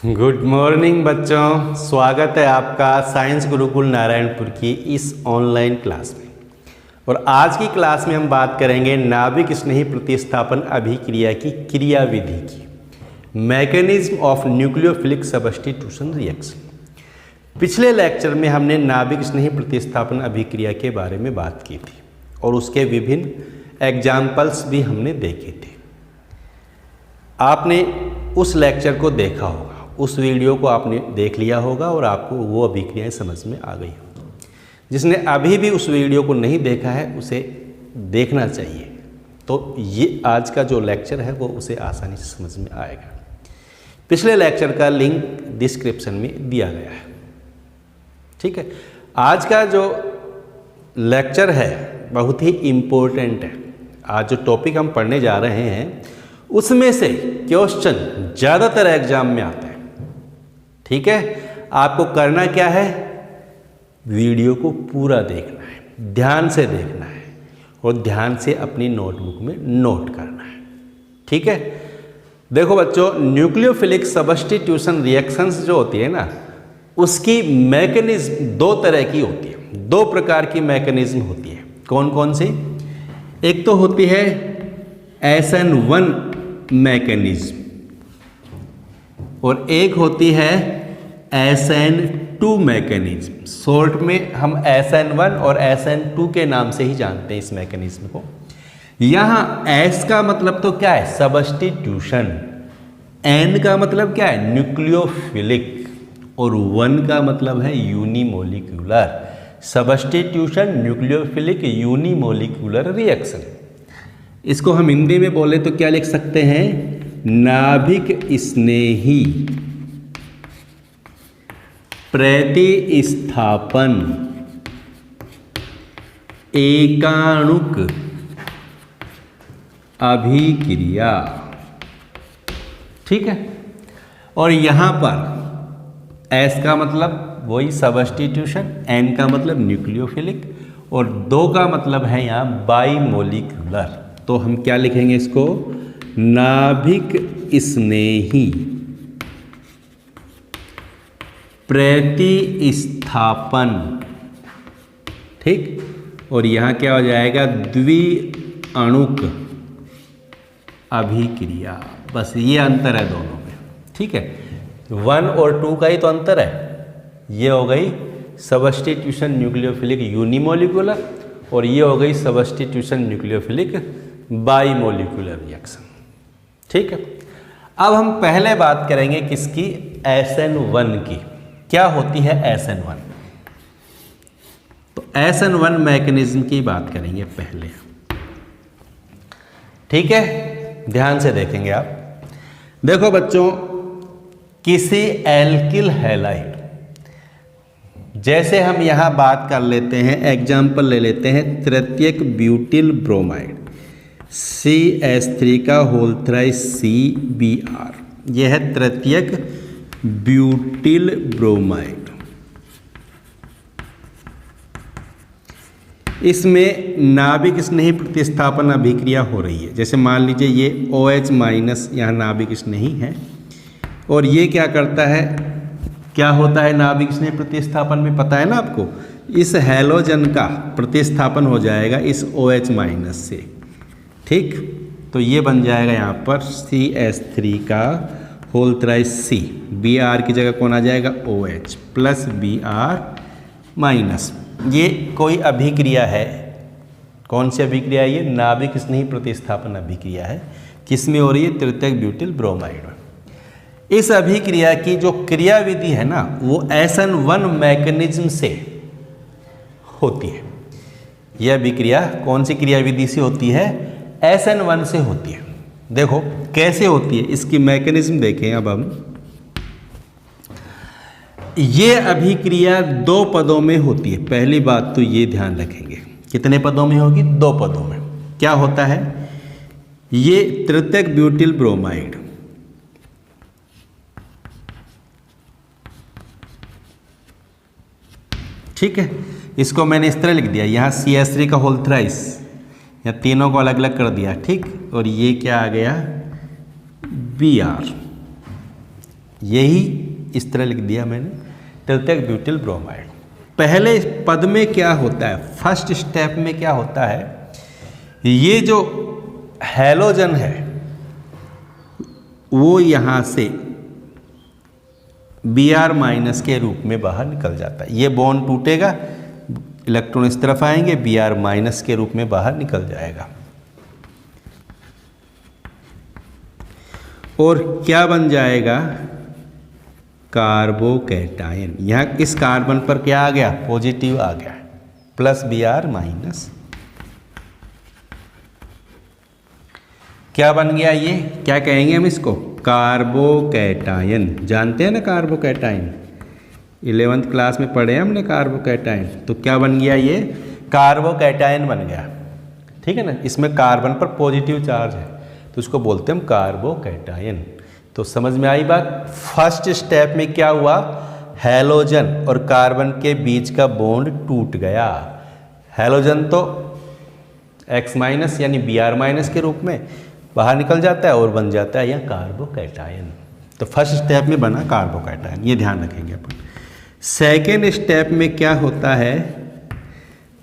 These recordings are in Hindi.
गुड मॉर्निंग बच्चों, स्वागत है आपका साइंस गुरुकुल नारायणपुर की इस ऑनलाइन क्लास में। और आज की क्लास में हम बात करेंगे नाभिक स्नेही प्रतिस्थापन अभिक्रिया की क्रियाविधि की, mechanism of nucleophilic substitution reaction. पिछले लेक्चर में हमने नाभिक स्नेही प्रतिस्थापन अभिक्रिया के बारे में बात की थी और उसके विभिन्न एग्जाम्पल्स भी हमने देखे थे। आपने उस लेक्चर को देखा होगा, उस वीडियो को आपने देख लिया होगा और आपको वो अभिक्रियाएं समझ में आ गई होगी। जिसने अभी भी उस वीडियो को नहीं देखा है उसे देखना चाहिए, तो ये आज का जो लेक्चर है वो उसे आसानी से समझ में आएगा। पिछले लेक्चर का लिंक डिस्क्रिप्शन में दिया गया है, ठीक है। आज का जो लेक्चर है बहुत ही इम्पोर्टेंट है। आज जो टॉपिक हम पढ़ने जा रहे हैं उसमें से क्वेश्चन ज़्यादातर एग्जाम में आता है, ठीक है। आपको करना क्या है, वीडियो को पूरा देखना है, ध्यान से देखना है और ध्यान से अपनी नोटबुक में नोट करना है, ठीक है। देखो बच्चों, न्यूक्लियोफिलिक सब्स्टिट्यूशन रिएक्शंस जो होती है ना, उसकी मैकेनिज्म दो तरह की होती है, दो प्रकार की मैकेनिज्म होती है। कौन कौन सी? एक तो होती है SN1 मैकेनिज्म और एक होती है SN2 मैकेनिज्म। शॉर्ट में हम SN1 और SN2 के नाम से ही जानते हैं इस मैकेनिज्म को। यहाँ S का मतलब तो क्या है? सब्स्टिट्यूशन। N का मतलब क्या है? न्यूक्लियोफिलिक। और 1 का मतलब है unimolecular. Substitution, nucleophilic, unimolecular reaction. इसको हम हिंदी में बोले तो क्या लिख सकते हैं? नाभिक स्नेही प्रतिस्थापन एकाणुक अभिक्रिया, ठीक है। और यहां पर S का मतलब वही सब्स्टिट्यूशन, N का मतलब न्यूक्लियोफिलिक और 2 का मतलब है यहाँ बाइमोलिक्यूलर। तो हम क्या लिखेंगे इसको? नाभिक स्नेही प्रतिस्थापन, ठीक। और यहाँ क्या हो जाएगा? द्विअणुक अभिक्रिया। बस ये अंतर है दोनों में, ठीक है। 1 और 2 का ही तो अंतर है। ये हो गई सब्स्टिट्यूशन न्यूक्लियोफिलिक यूनिमोलिकुलर और ये हो गई सब्स्टिट्यूशन न्यूक्लियोफिलिक बाइमोलिकुलर रिएक्शन, ठीक है। अब हम पहले बात करेंगे किसकी? SN1 की। क्या होती है SN1? तो SN1 मैकेनिज्म की बात करेंगे पहले, ठीक है। ध्यान से देखेंगे आप। देखो बच्चों, किसी एल्किल हैलाइड, जैसे हम यहां बात कर लेते हैं, एग्जाम्पल ले लेते हैं तृतीयक ब्यूटिल ब्रोमाइड CH3 का होल थ्राइस CBr। यह है तृतीयक ब्यूटिल ब्रोमाइड। इसमें नाभिक स्नेही प्रतिस्थापन अभिक्रिया हो रही है। जैसे मान लीजिए ये OH माइनस यहाँ नाभिक स्नेही है और ये क्या करता है, क्या होता है नाभिक स्नेही प्रतिस्थापन में? पता है ना आपको, इस हैलोजन का प्रतिस्थापन हो जाएगा इस OH माइनस से, ठीक। तो ये बन जाएगा यहाँ पर CH3 का होल थ्राइस C। Br की जगह कौन आ जाएगा? OH plus Br minus. ये कोई अभिक्रिया है। कौन सी अभिक्रिया है ये? नाभिक स्नेही प्रतिस्थापन अभिक्रिया है। किस में हो रही है? तृतीयक ब्यूटिल ब्रोमाइड में। इस अभिक्रिया की जो क्रियाविधि है ना, वो SN1 मैकेनिज्म से होती है। यह अभिक्रिया कौन सी क्रियाविधि से होती है? SN1 से होती है। देखो कैसे होती है, इसकी मैकेनिज्म देखें अब हम। ये अभिक्रिया 2 पदों में होती है। पहली बात तो ये ध्यान रखेंगे, कितने पदों में होगी? 2 पदों में। क्या होता है? ये तृतीयक ब्यूटिल ब्रोमाइड, ठीक है। इसको मैंने इस तरह लिख दिया, यहाँ CH3 का होल थ्राइस, या तीनों को अलग अलग कर दिया, ठीक। और ये क्या आ गया? Br, यही इस तरह लिख दिया मैंने, तृतीयक ब्यूटिल ब्रोमाइड। पहले पद में क्या होता है, फर्स्ट स्टेप में क्या होता है, ये जो हैलोजन है वो यहाँ से Br- के रूप में बाहर निकल जाता है। ये बॉन्ड टूटेगा, इलेक्ट्रॉन इस तरफ आएंगे, Br- के रूप में बाहर निकल जाएगा। और क्या बन जाएगा, कार्बोकैटायन। यहाँ इस कार्बन पर क्या आ गया, पॉजिटिव आ गया, प्लस Br-। क्या बन गया, ये क्या कहेंगे हम इसको, कार्बोकैटायन। जानते हैं ना कार्बोकैटायन, 11th क्लास में पढ़े हमने कार्बोकैटायन। तो क्या बन गया, ये कार्बोकैटायन बन गया, ठीक है ना। इसमें कार्बन पर पॉजिटिव चार्ज है तो उसको बोलते हैं हम कार्बोकैटायन। तो समझ में आई बात। फर्स्ट स्टेप में क्या हुआ, हैलोजन और कार्बन के बीच का बॉन्ड टूट गया। हैलोजन तो X- यानी Br- के रूप में बाहर निकल जाता है और बन जाता है यह कार्बोकैटायन। तो फर्स्ट स्टेप में बना कार्बोकैटायन, ये ध्यान रखेंगे अपन। सेकेंड स्टेप में क्या होता है,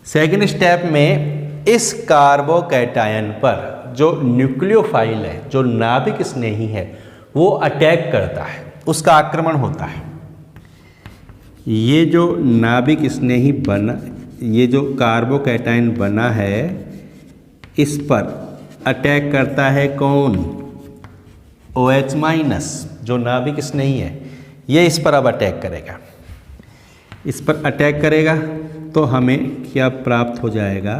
सेकेंड स्टेप में इस कार्बोकैटायन पर जो न्यूक्लियोफाइल है, जो नाभिक स्नेही है, वो अटैक करता है, उसका आक्रमण होता है। ये जो नाभिक स्नेही बना, ये जो कार्बोकैटायन बना है, इस पर अटैक करता है कौन, OH-, जो नाभिक स्नेही है, ये इस पर अब अटैक करेगा। इस पर अटैक करेगा तो हमें क्या प्राप्त हो जाएगा,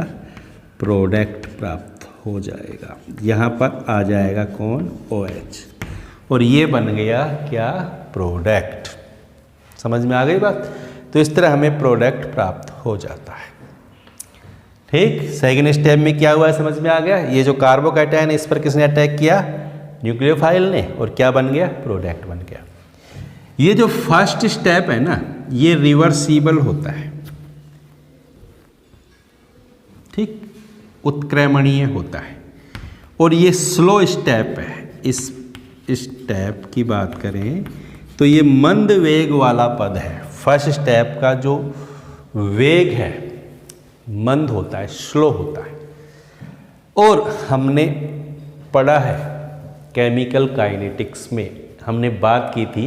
प्रोडक्ट प्राप्त हो जाएगा। यहाँ पर आ जाएगा कौन, OH, और ये बन गया क्या, प्रोडक्ट। समझ में आ गई बात। तो इस तरह हमें प्रोडक्ट प्राप्त हो जाता है। ठीक, सेकेंड स्टेप में क्या हुआ है, समझ में आ गया। ये जो कार्बोकैटायन है, इस पर किसने अटैक किया, न्यूक्लियोफाइल ने, और क्या बन गया, प्रोडक्ट बन गया। ये जो फर्स्ट स्टेप है ना, ये रिवर्सिबल होता है, ठीक, उत्क्रमणीय होता है। और ये स्लो स्टेप है। इस स्टेप की बात करें तो ये मंद वेग वाला पद है। फर्स्ट स्टेप का जो वेग है मंद होता है, स्लो होता है। और हमने पढ़ा है केमिकल काइनेटिक्स में, हमने बात की थी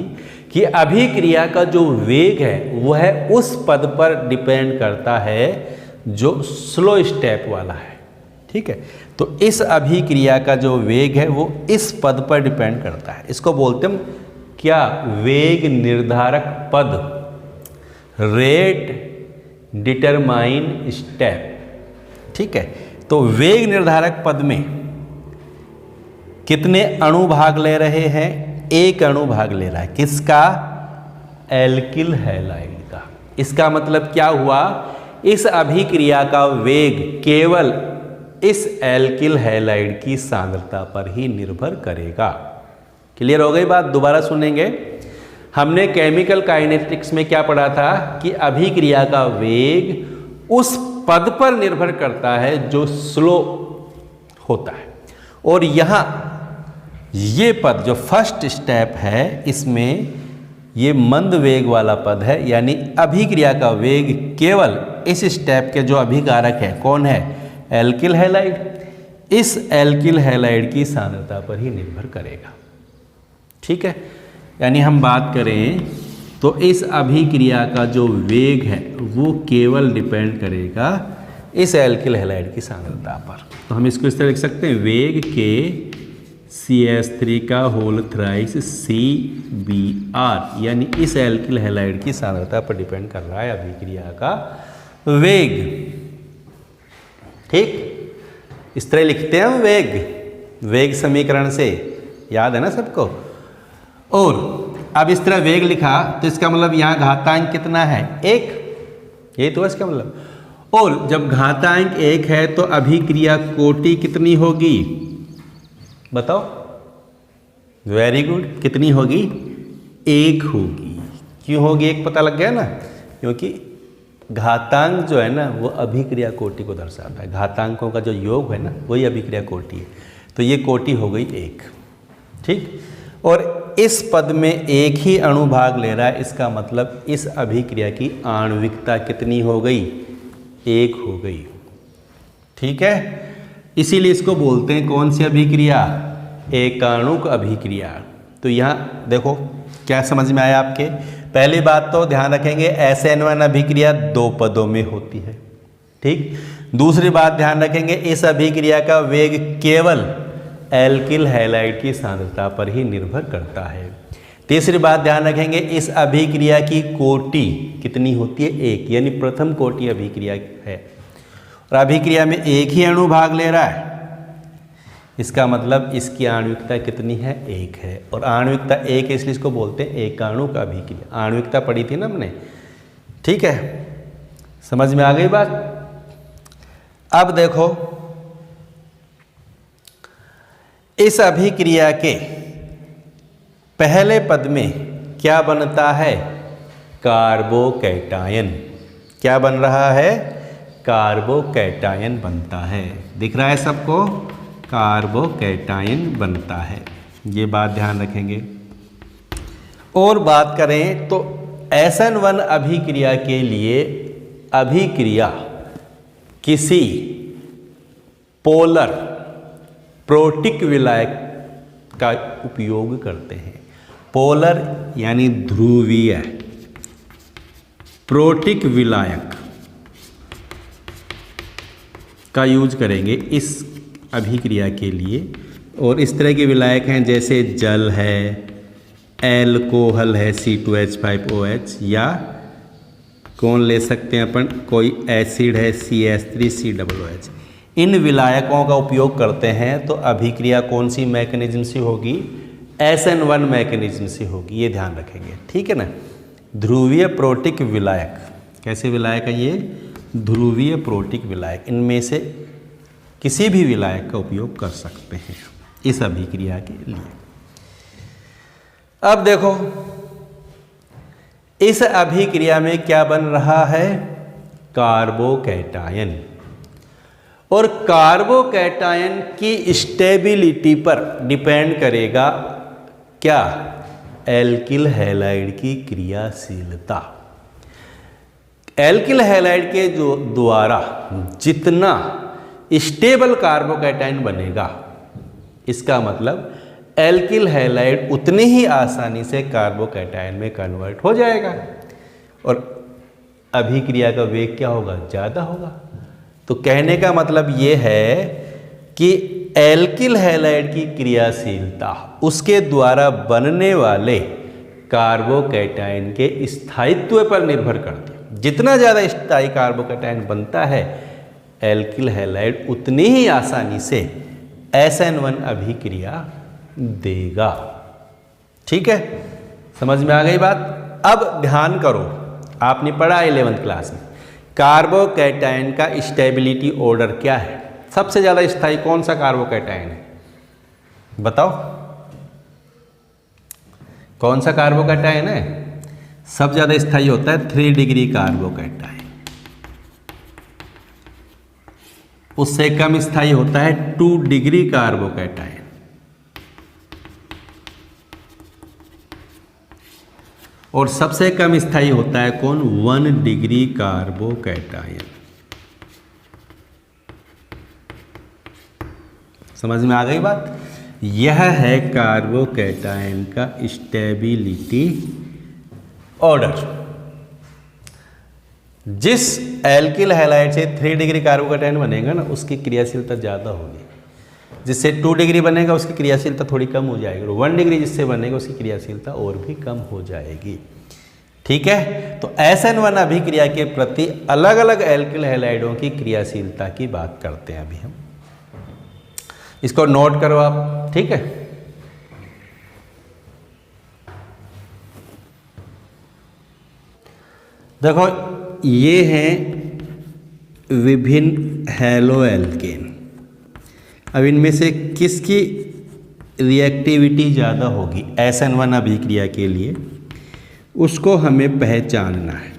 कि अभिक्रिया का जो वेग है वह उस पद पर डिपेंड करता है जो स्लो स्टेप वाला है, ठीक है। तो इस अभिक्रिया का जो वेग है वो इस पद पर डिपेंड करता है। इसको बोलते हम क्या, वेग निर्धारक पद, रेट डिटरमाइन स्टेप, ठीक है। तो वेग निर्धारक पद में कितने अणु भाग ले रहे हैं, एक अणु भाग ले रहा है, किसका, एल्किल हैलाइड का। इसका मतलब क्या हुआ, इस अभिक्रिया का वेग केवल इस एल्किल हैलाइड की सांद्रता पर ही निर्भर करेगा। क्लियर हो गई बात, दोबारा सुनेंगे। हमने केमिकल काइनेटिक्स में क्या पढ़ा था कि अभिक्रिया का वेग उस पद पर निर्भर करता है जो स्लो होता है। और यहाँ ये पद जो फर्स्ट स्टेप है, इसमें ये मंद वेग वाला पद है, यानी अभिक्रिया का वेग केवल इस स्टेप के जो अभिकारक है, कौन है, एल्किल हैलाइड। इस एल्किल हैलाइड की सांद्रता पर ही निर्भर करेगा, ठीक है। यानी हम बात करें तो इस अभिक्रिया का जो वेग है वो केवल डिपेंड करेगा इस एल्किल हैलाइड की सांद्रता पर। तो हम इसको इस तरह लिख सकते हैं, वेग के CH3 का होल थ्राइस CBr, यानी इस एल्किल हैलाइड की सांद्रता पर डिपेंड कर रहा है अभिक्रिया का वेग, ठीक। इस तरह लिखते हैं हम वेग समीकरण से, याद है ना सबको। और अब इस तरह वेग लिखा तो इसका मतलब यहाँ घातांक कितना है, 1, यही तो है इसका मतलब। और जब घातांक 1 है तो अभिक्रिया कोटि कितनी होगी, बताओ, वेरी गुड, कितनी होगी, 1 होगी। क्यों होगी 1, पता लग गया ना, क्योंकि घातांक जो है ना वो अभिक्रिया कोटि को दर्शाता है। घातांकों का जो योग है ना वही अभिक्रिया कोटि है। तो ये कोटि हो गई 1, ठीक। और इस पद में एक ही अणु भाग ले रहा है, इसका मतलब इस अभिक्रिया की आणविकता कितनी हो गई? एक हो गई। ठीक है, इसीलिए इसको बोलते हैं कौन सी अभिक्रिया? एकाणुक अभिक्रिया। तो यहाँ देखो क्या समझ में आया आपके? पहली बात तो ध्यान रखेंगे SN1 अभिक्रिया 2 पदों में होती है। ठीक, दूसरी बात ध्यान रखेंगे इस अभिक्रिया का वेग केवल एल्किल हैलाइड की सांद्रता पर ही निर्भर करता है। तीसरी बात ध्यान रखेंगे इस अभिक्रिया की कोटि कितनी होती है? एक, यानी प्रथम कोटि अभिक्रिया है और अभिक्रिया में एक ही अणु भाग ले रहा है, इसका मतलब इसकी आणविकता कितनी है? एक है। और आणविकता एक है इसलिए इसको बोलते हैं एकाणुक अभिक्रिया। आणविकता पढ़ी थी ना हमने, ठीक है, समझ में आ गई बात? अब देखो इस अभिक्रिया के पहले पद में क्या बनता है? कार्बोकैटायन। क्या बन रहा है? कार्बोकैटायन बनता है। दिख रहा है सबको? कार्बोकैटायन बनता है, ये बात ध्यान रखेंगे। और बात करें तो SN1 अभिक्रिया के लिए अभिक्रिया किसी पोलर प्रोटिक विलायक का उपयोग करते हैं। पोलर यानी ध्रुवीय प्रोटिक विलायक का यूज करेंगे इस अभिक्रिया के लिए। और इस तरह के विलायक हैं जैसे जल है, एल्कोहल है C2H5OH, या कौन ले सकते हैं अपन, कोई एसिड है CH3COOH। इन विलायकों का उपयोग करते हैं तो अभिक्रिया कौन सी मैकेनिज्म से होगी? SN1 मैकेनिज्म से होगी, ये ध्यान रखेंगे। ठीक है ना, ध्रुवीय प्रोटिक विलायक। कैसे विलायक है ये? ध्रुवीय प्रोटिक विलायक। इनमें से किसी भी विलायक का उपयोग कर सकते हैं इस अभिक्रिया के लिए। अब देखो इस अभिक्रिया में क्या बन रहा है? कार्बोकैटायन। और कार्बोकैटायन की स्टेबिलिटी पर डिपेंड करेगा क्या? एल्किल हैलाइड की क्रियाशीलता। एल्किल हैलाइड के जो द्वारा जितना स्टेबल कार्बोकैटायन बनेगा, इसका मतलब एल्किल हैलाइड उतनी ही आसानी से कार्बोकैटायन में कन्वर्ट हो जाएगा और अभिक्रिया का वेग क्या होगा? ज़्यादा होगा। तो कहने का मतलब ये है कि एल्किल हैलाइड की क्रियाशीलता उसके द्वारा बनने वाले कार्बोकैटायन के स्थायित्व पर निर्भर करती है। जितना ज़्यादा स्थायी कार्बोकैटायन बनता है एल्किल हैलाइड उतनी ही आसानी से SN1 अभिक्रिया देगा। ठीक है, समझ में आ गई बात? अब ध्यान करो, आपने पढ़ा 11th क्लास में कार्बोकैटायन का स्टेबिलिटी ऑर्डर क्या है? सबसे ज़्यादा स्थायी कौन सा कार्बोकैटायन है? बताओ, कौन सा कार्बोकैटायन है सबसे ज़्यादा स्थायी होता है? 3 डिग्री कार्बोकैटायन। उससे कम स्थायी होता है 2 डिग्री कार्बोकैटायन। और सबसे कम स्थायी होता है कौन? 1 डिग्री कार्बोकैटायन। समझ में आ गई बात? यह है कार्बोकैटायन का स्टेबिलिटी ऑर्डर। जिस एल्किल हैलाइड से 3 डिग्री कार्बोकैटायन बनेगा ना, उसकी क्रियाशीलता ज़्यादा होगी। जिससे 2 डिग्री बनेगा उसकी क्रियाशीलता थोड़ी कम हो जाएगी। 1 डिग्री जिससे बनेगा उसकी क्रियाशीलता और भी कम हो जाएगी। ठीक है, तो SN1 अभिक्रिया के प्रति अलग अलग एल्किल हैलाइडों की क्रियाशीलता की बात करते हैं अभी हम। इसको नोट करो आप। ठीक है, देखो ये हैं विभिन्न हैलो एल्केन। अब इनमें से किसकी रिएक्टिविटी ज़्यादा होगी SN1 अभिक्रिया के लिए, उसको हमें पहचानना है।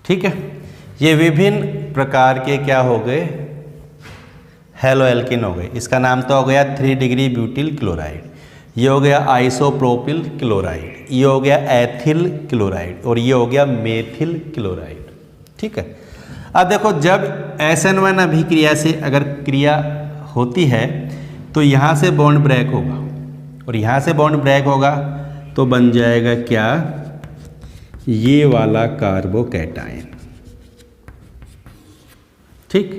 ठीक है, ये विभिन्न प्रकार के क्या हो गए, हेलो एल्किन हो गए। इसका नाम तो हो गया 3 डिग्री ब्यूटिल क्लोराइड, ये हो गया आइसोप्रोपिल क्लोराइड, ये हो गया एथिल क्लोराइड और ये हो गया मेथिल क्लोराइड। ठीक है, अब देखो जब SN1 अभिक्रिया से अगर क्रिया होती है तो यहाँ से बॉन्ड ब्रेक होगा और यहाँ से बॉन्ड ब्रेक होगा तो बन जाएगा क्या, ये वाला कार्बोकैटायन। ठीक,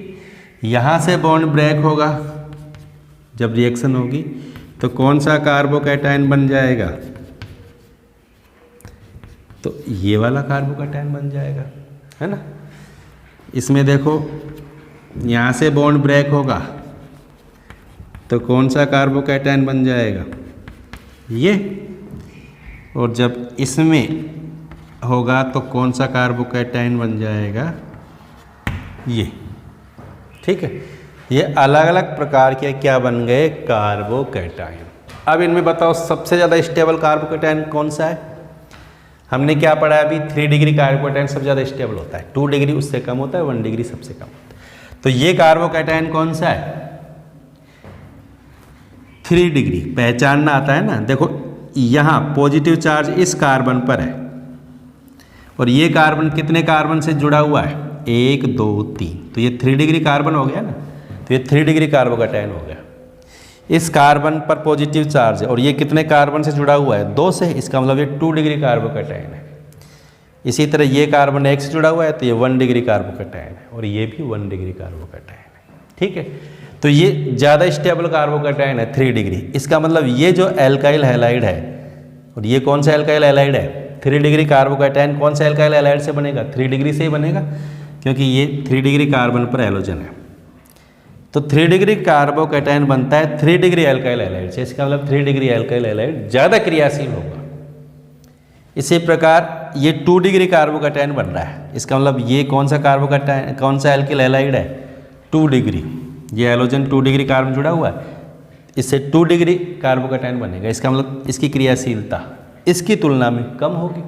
यहाँ से बॉन्ड ब्रेक होगा जब रिएक्शन होगी तो कौन सा कार्बोकैटायन बन जाएगा, तो ये वाला कार्बोकैटायन बन जाएगा, है ना। इसमें देखो यहाँ से बॉन्ड ब्रेक होगा तो कौन सा कार्बोकैटायन बन जाएगा, ये, और जब इसमें होगा तो कौन सा कार्बोकैटायन बन जाएगा, ये। ठीक है, ये अलग अलग प्रकार के क्या बन गए, कार्बोकैटायन। अब इनमें बताओ सबसे ज़्यादा स्टेबल कार्बोकैटायन कौन सा है। हमने क्या पढ़ा है अभी, 3 डिग्री कार्बोकैटायन सबसे ज़्यादा स्टेबल होता है, 2 डिग्री उससे कम होता है, 1 डिग्री सबसे कम होता है। तो ये कार्बोकैटायन कौन सा है, 3 डिग्री। पहचानना आता है ना, देखो यहाँ पॉजिटिव चार्ज इस कार्बन पर है और ये कार्बन कितने कार्बन से जुड़ा हुआ है, 1 2 3, तो ये 3 डिग्री कार्बन हो गया ना, तो ये 3 डिग्री कार्बोकैटायन हो गया। इस कार्बन पर पॉजिटिव चार्ज है और ये कितने कार्बन से जुड़ा हुआ है, 2 से, इसका मतलब ये 2 डिग्री कार्बोकैटायन है। इसी तरह ये कार्बन 1 से जुड़ा हुआ है तो ये 1 डिग्री कार्बोकैटायन है और ये भी 1 डिग्री कार्बोकैटायन है। ठीक है, तो ये ज़्यादा स्टेबल कार्बोकैटायन है 3 डिग्री। इसका मतलब ये जो एल्काइल हैलाइड है, और ये कौन सा एल्काइल हैलाइड है, 3 डिग्री कार्बोकैटायन कौन सा एल्काइल हैलाइड से बनेगा, 3 डिग्री से ही बनेगा, क्योंकि ये 3 डिग्री कार्बन पर हैलोजन है। तो 3 डिग्री कार्बोकैटायन बनता है 3 डिग्री एल्काइल हैलाइड से, इसका मतलब 3 डिग्री एल्काइल हैलाइड ज़्यादा क्रियाशील होगा। इसी प्रकार ये 2 डिग्री कार्बोकैटायन बन रहा है, इसका मतलब ये कौन सा कार्बोकैटायन, कौन सा एल्काइल हैलाइड है, 2 डिग्री। ये हैलोजन 2 डिग्री कार्बन जुड़ा हुआ है, इससे 2 डिग्री कार्बोकैटायन बनेगा, इसका मतलब इसकी क्रियाशीलता इसकी तुलना में कम होगी।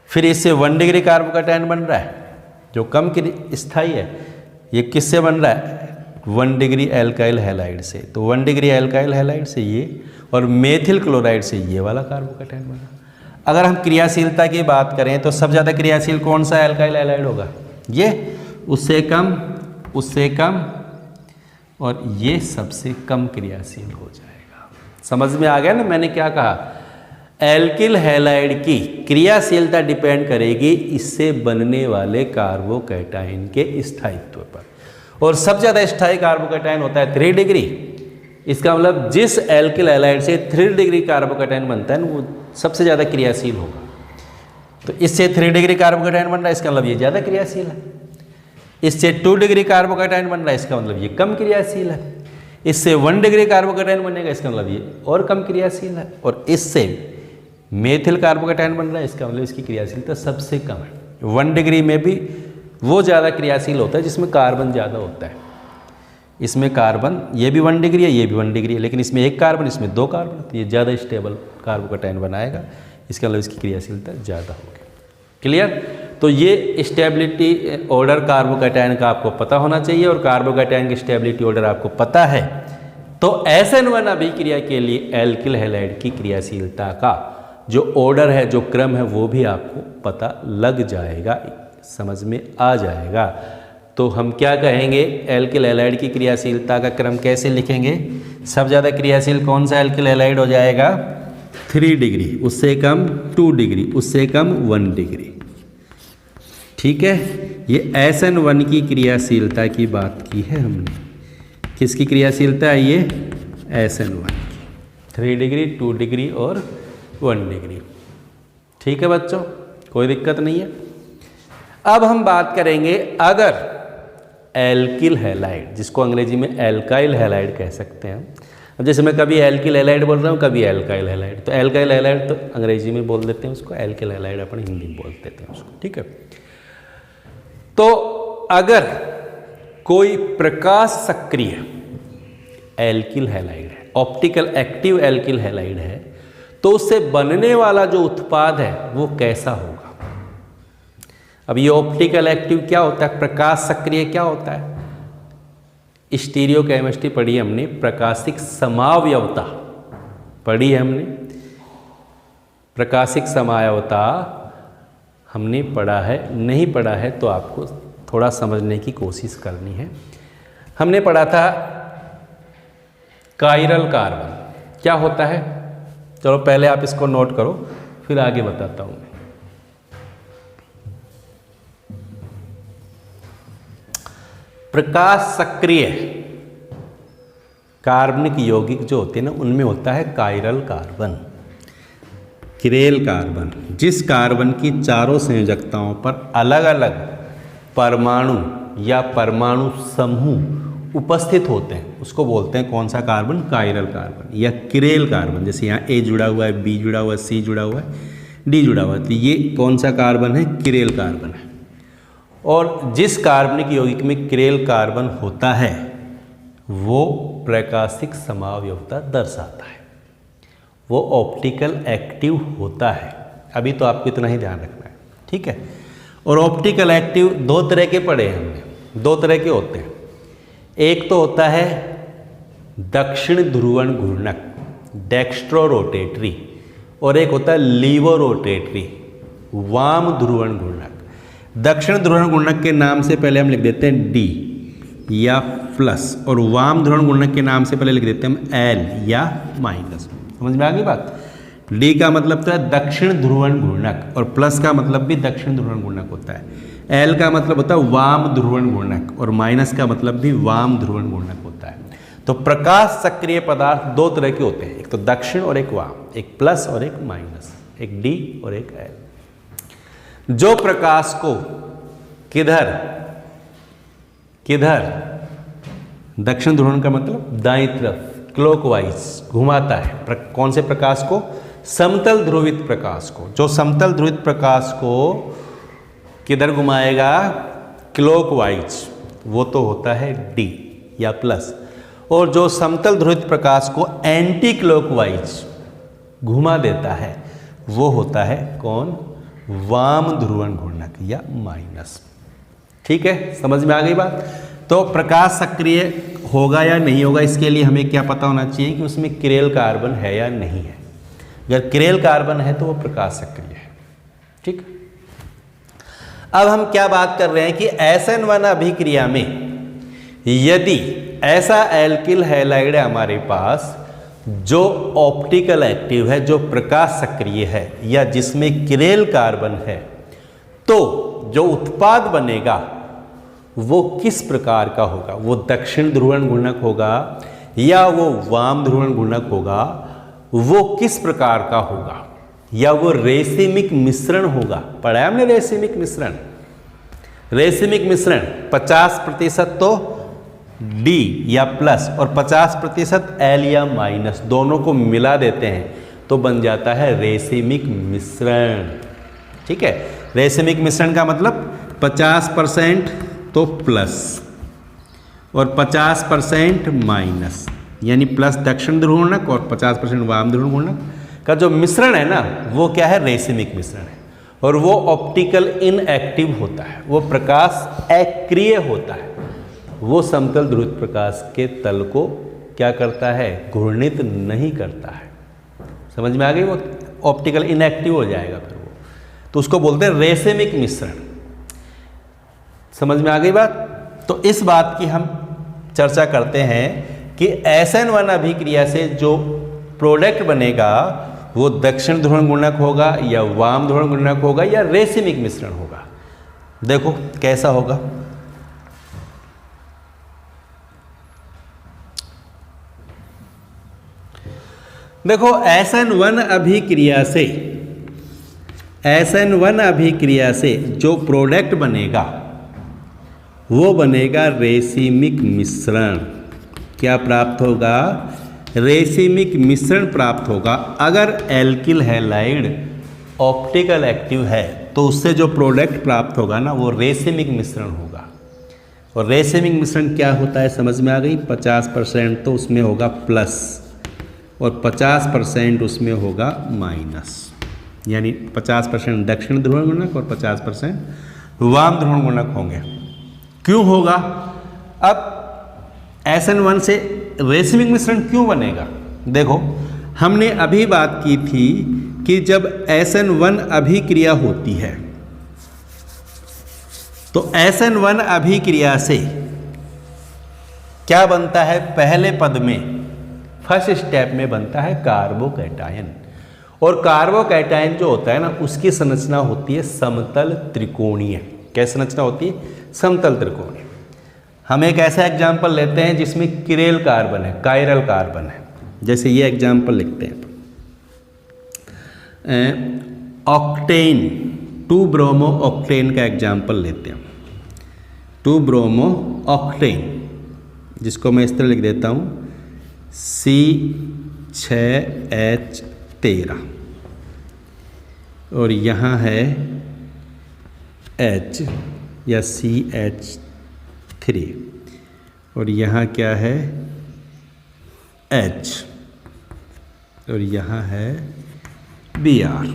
फिर इससे 1 डिग्री कार्बोकैटायन बन रहा है जो कम स्थायी है, ये किससे बन रहा है, 1 डिग्री एल्काइल हैलाइड से। तो 1 डिग्री एल्काइल हैलाइड से ये और मेथिल क्लोराइड से ये वाला कार्बोकैटायन बना। अगर हम क्रियाशीलता की बात करें तो सबसे ज़्यादा क्रियाशील कौन सा एल्काइल हैलाइड होगा, ये, उससे कम और ये सबसे कम क्रियाशील हो जाएगा। समझ में आ गया ना मैंने क्या कहा, एल्किल हैलाइड की क्रियाशीलता डिपेंड करेगी इससे बनने वाले कार्बोकैटायन के स्थायित्व पर, और सबसे ज़्यादा स्थायी कार्बोकैटायन होता है 3 डिग्री। इसका मतलब जिस एल्किल हैलाइड से 3 डिग्री कार्बोकैटायन बनता है ना, वो सबसे ज़्यादा क्रियाशील होगा। तो इससे 3 डिग्री कार्बोकैटायन बन रहा है, इसका मतलब ये ज़्यादा क्रियाशील है। इससे 2 डिग्री कार्बोकैटायन बन रहा है, इसका मतलब ये कम क्रियाशील है। इससे 1 डिग्री कार्बोकैटायन बनेगा, इसका मतलब ये और कम क्रियाशील है। और इससे मेथिल कार्बोकैटायन बन रहा है, इसका मतलब इसकी क्रियाशीलता सबसे कम है। 1 डिग्री में भी वो ज़्यादा क्रियाशील होता है जिसमें कार्बन ज़्यादा होता है। इसमें कार्बन, ये भी 1 डिग्री है, ये भी 1 डिग्री है, लेकिन इसमें 1 कार्बन, इसमें 2 कार्बन, तो ये ज़्यादा स्टेबल कार्बोकैटायन बनाएगा, इसका मतलब इसकी क्रियाशीलता ज़्यादा होगी। क्लियर। तो ये स्टेबिलिटी ऑर्डर कार्बोकैटायन का आपको पता होना चाहिए, और कार्बोकैटायन की स्टेबिलिटी ऑर्डर आपको पता है तो SN1 अभिक्रिया के लिए एल्किल हैलाइड की क्रियाशीलता का जो ऑर्डर है, जो क्रम है, वो भी आपको पता लग जाएगा, समझ में आ जाएगा। तो हम क्या कहेंगे, एल्किल हैलाइड की क्रियाशीलता का क्रम कैसे लिखेंगे, सबसे ज़्यादा क्रियाशील कौन सा एल्किल हैलाइड हो जाएगा, 3 डिग्री, उससे कम 2 डिग्री, उससे कम 1 डिग्री। ठीक है, ये SN1 की क्रियाशीलता की बात की है हमने। किसकी क्रियाशीलता है ये, SN1 की, 3 डिग्री, 2 डिग्री और 1 डिग्री। ठीक है बच्चों, कोई दिक्कत नहीं है। अब हम बात करेंगे अगर एल्किल हैलाइड, जिसको अंग्रेजी में एल्काइल हैलाइड कह सकते हैं। अब जैसे मैं कभी एल्किल हैलाइड बोल रहा हूँ, कभी एल्काइल हैलाइड, तो एल्काइल हैलाइड तो अंग्रेजी में बोल देते हैं उसको, एल्किल हैलाइड अपन हिंदी में बोल देते हैं उसको। ठीक है, तो अगर कोई प्रकाश सक्रिय एल्किल हैलाइड है, ऑप्टिकल एक्टिव एल्किल हैलाइड है, तो उससे बनने वाला जो उत्पाद है वो कैसा होगा। अब ये ऑप्टिकल एक्टिव क्या होता है, प्रकाश सक्रिय क्या होता है। स्टीरियो केमिस्ट्री पढ़ी हमने, प्रकाशिक समावयवता पढ़ी है हमने, प्रकाशिक समावयवता हमने पढ़ा है, नहीं पढ़ा है तो आपको थोड़ा समझने की कोशिश करनी है। हमने पढ़ा था कायरल कार्बन क्या होता है, चलो पहले आप इसको नोट करो फिर आगे बताता हूँ। प्रकाश सक्रिय कार्बनिक यौगिक जो होते हैं ना, उनमें होता है कायरल कार्बन, किरेल कार्बन। जिस कार्बन की चारों संयोजकताओं पर अलग अलग परमाणु या परमाणु समूह उपस्थित होते हैं उसको बोलते हैं कौन सा कार्बन, कायरल कार्बन या किरेल कार्बन। जैसे यहाँ ए जुड़ा हुआ है, बी जुड़ा हुआ है, सी जुड़ा हुआ है, डी जुड़ा हुआ है, तो ये कौन सा कार्बन है, किरेल कार्बन है। और जिस कार्बनिक यौगिक में किरेल कार्बन होता है वो प्रकाशिक समावयवता दर्शाता है, वो ऑप्टिकल एक्टिव होता है। अभी तो आपको इतना ही ध्यान रखना है, ठीक है। और ऑप्टिकल एक्टिव दो तरह के पढ़े हैं हमने, दो तरह के होते हैं। एक तो होता है दक्षिण ध्रुवण घूर्णक डेक्स्ट्रो रोटेटरी, और एक होता है लीवो रोटेटरी वाम ध्रुवण घूर्णक। दक्षिण ध्रुवण घूर्णक के नाम से पहले हम लिख देते हैं डी या प्लस, और वाम ध्रुवण घूर्णक के नाम से पहले लिख देते हैं हम एल या माइनस। समझ में आ गई बात। डी का मतलब तो है दक्षिण ध्रुवण घूर्णक, और प्लस का मतलब भी दक्षिण ध्रुवण घूर्णक होता है। एल का मतलब होता है वाम ध्रुवण घूर्णक, और माइनस का मतलब भी वाम ध्रुवण घूर्णक होता है। तो प्रकाश सक्रिय पदार्थ दो तरह के होते हैं, एक तो दक्षिण और एक वाम, एक प्लस और एक माइनस, एक डी और एक एल। जो प्रकाश को किधर किधर दक्षिण ध्रुवण का मतलब दाईं तरफ क्लॉकवाइज घुमाता है, कौन से प्रकाश को, समतल ध्रुवित प्रकाश को। जो समतल ध्रुवित प्रकाश को किधर घुमाएगा, क्लॉकवाइज, वो तो होता है डी या प्लस। और जो समतल ध्रुवित प्रकाश को एंटी क्लॉकवाइज घुमा देता है वो होता है कौन, वाम ध्रुवण घूर्णक या माइनस। ठीक है, समझ में आ गई बात। तो प्रकाश सक्रिय होगा या नहीं होगा, इसके लिए हमें क्या पता होना चाहिए कि उसमें किरेल कार्बन है या नहीं है। अगर किरेल कार्बन है तो वो प्रकाश सक्रिय है। ठीक, अब हम क्या बात कर रहे हैं कि SN1 अभिक्रिया में यदि ऐसा एल्किल हैलाइड है हमारे पास जो ऑप्टिकल एक्टिव है, जो प्रकाश सक्रिय है या जिसमें किरेल कार्बन है, तो जो उत्पाद बनेगा वो किस प्रकार का होगा, वो दक्षिण ध्रुवण घूर्णक होगा या वो वाम ध्रुवण घूर्णक होगा, वो किस प्रकार का होगा, या वो रेसिमिक मिश्रण होगा। पढ़ा है हमने रेसिमिक मिश्रण। रेसिमिक मिश्रण 50% तो डी या प्लस और 50% एल या माइनस, दोनों को मिला देते हैं तो बन जाता है रेसिमिक मिश्रण। ठीक है, रेसिमिक मिश्रण का मतलब 50% तो प्लस और 50% माइनस, यानी प्लस दक्षिण ध्रुवण घूर्णक और 50% वाम ध्रुवण घूर्णक का जो मिश्रण है ना, वो क्या है, रेसिमिक मिश्रण है। और वो ऑप्टिकल इनएक्टिव होता है, वो प्रकाश अक्रिय होता है, वो समतल ध्रुवित प्रकाश के तल को क्या करता है, घूर्णित नहीं करता है। समझ में आ गई, वो ऑप्टिकल इनएक्टिव हो जाएगा फिर वो, तो उसको बोलते हैं रेसिमिक मिश्रण। समझ में आ गई बात। तो इस बात की हम चर्चा करते हैं कि SN1 अभिक्रिया से जो प्रोडक्ट बनेगा वो दक्षिण ध्रुवण घूर्णक होगा या वाम ध्रुवण घूर्णक होगा या रेसिमिक मिश्रण होगा। देखो कैसा होगा। देखो SN1 अभिक्रिया से जो प्रोडक्ट बनेगा वो बनेगा रेसिमिक मिश्रण। क्या प्राप्त होगा, रेसिमिक मिश्रण प्राप्त होगा। अगर एल्किल हैलाइड ऑप्टिकल एक्टिव है तो उससे जो प्रोडक्ट प्राप्त होगा ना, वो रेसिमिक मिश्रण होगा। और रेसिमिक मिश्रण क्या होता है, समझ में आ गई। 50% तो उसमें होगा प्लस और 50% उसमें होगा माइनस, यानी 50% दक्षिण ध्रुवण घूर्णक और 50% वाम ध्रुवण गुणक होंगे। क्यों होगा? अब SN1 से रेसिमिक मिश्रण क्यों बनेगा? देखो, हमने अभी बात की थी कि जब SN1 अभिक्रिया होती है तो SN1 अभिक्रिया से क्या बनता है? पहले पद में फर्स्ट स्टेप में बनता है कार्बोकैटायन, और कार्बोकैटायन जो होता है ना, उसकी संरचना होती है समतल त्रिकोणीय। क्या संरचना होती है? समतल त्रिकोणीय। हम एक ऐसा एग्जाम्पल लेते हैं जिसमें किरेल कार्बन है, कायरल कार्बन है। जैसे ये एग्जाम्पल लिखते हैं, ऑक्टेन, 2 ब्रोमो ऑक्टेन का एग्जाम्पल लेते हैं। 2 ब्रोमो ऑक्टेन, जिसको मैं इस तरह लिख देता हूँ C6H13, और यहाँ है H या CH3, और यहाँ क्या है? H, और यहाँ है Br।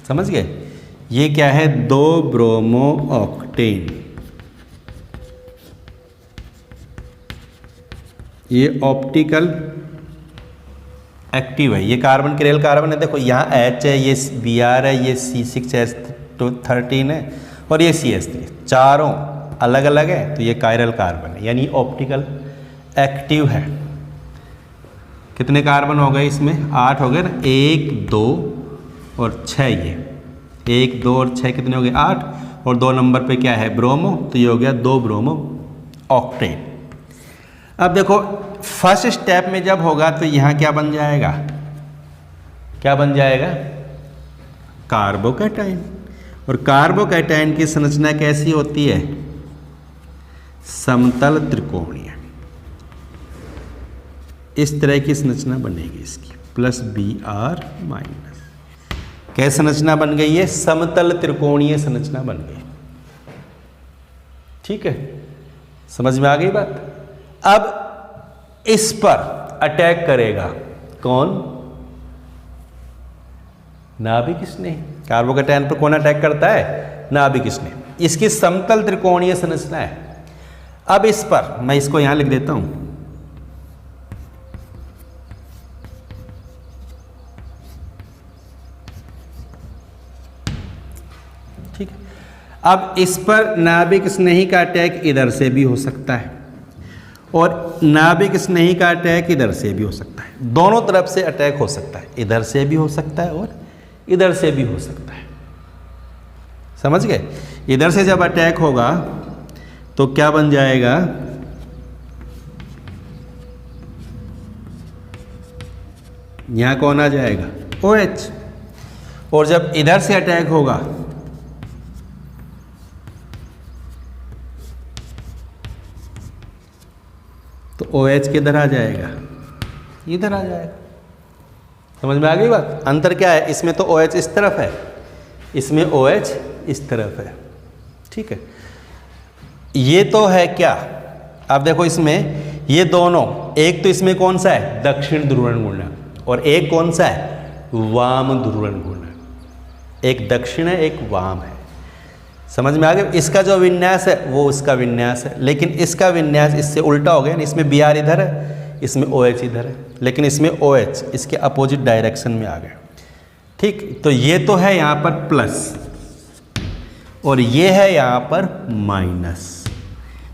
समझ गए? ये क्या है? 2 ब्रोमो ऑक्टेन। ये ऑप्टिकल एक्टिव है, ये कार्बन किरेल कार्बन है। देखो यहाँ H है, ये Br है, ये C6H13 है, और ये CH3, चारों अलग अलग है, तो ये कायरल कार्बन है, यानी ऑप्टिकल एक्टिव है। कितने कार्बन हो गए इसमें? 8 हो गए ना। 1, 2 और 6, ये 1, 2 और 6 कितने हो गए? 8, और 2 नंबर पे क्या है? ब्रोमो, तो ये हो गया 2 ब्रोमो ऑक्टेन। अब देखो, फर्स्ट स्टेप में जब होगा तो यहाँ क्या बन जाएगा? क्या बन जाएगा? कार्बोकैटायन। और कार्बोकैटायन की संरचना कैसी होती है? समतल त्रिकोणीय। इस तरह की संरचना बनेगी इसकी, प्लस Br माइनस। क्या संरचना बन गई है? समतल त्रिकोणीय संरचना बन गई। ठीक है, समझ में आ गई बात? अब इस पर अटैक करेगा कौन? नाभिक स्नेह। कार्बोकैटायन पर कौन अटैक करता है? नाभिक स्नेह। इसकी समतल त्रिकोणीय संरचना है। अब इस पर मैं इसको यहां लिख देता हूं, ठीक है। अब इस पर नाभिक स्नेही का अटैक इधर से भी हो सकता है, और नाभिक स्नेही का अटैक इधर से भी हो सकता है। दोनों तरफ से अटैक हो सकता है, इधर से भी हो सकता है और इधर से भी हो सकता है। समझ गए? इधर से जब अटैक होगा तो क्या बन जाएगा? यहां कौन आ जाएगा? OH। और जब इधर से अटैक होगा तो OH किधर आ जाएगा? इधर आ जाएगा। समझ में आ गई बात? अंतर क्या है? इसमें तो OH इस तरफ है, इसमें OH इस तरफ है। ठीक है, ये तो है क्या? अब देखो इसमें ये दोनों, एक तो इसमें कौन सा है? दक्षिण ध्रुवण गुणक, और एक कौन सा है? वाम ध्रुवण गुणक। एक दक्षिण है, एक वाम है। समझ में आ गया? इसका जो विन्यास है वो उसका विन्यास है, लेकिन इसका विन्यास इससे उल्टा हो गया। इसमें Br इधर है, इसमें OH इधर है, लेकिन इसमें OH इसके अपोजिट डायरेक्शन में आ गया। ठीक, तो ये तो है यहाँ पर प्लस, और ये है यहाँ पर माइनस।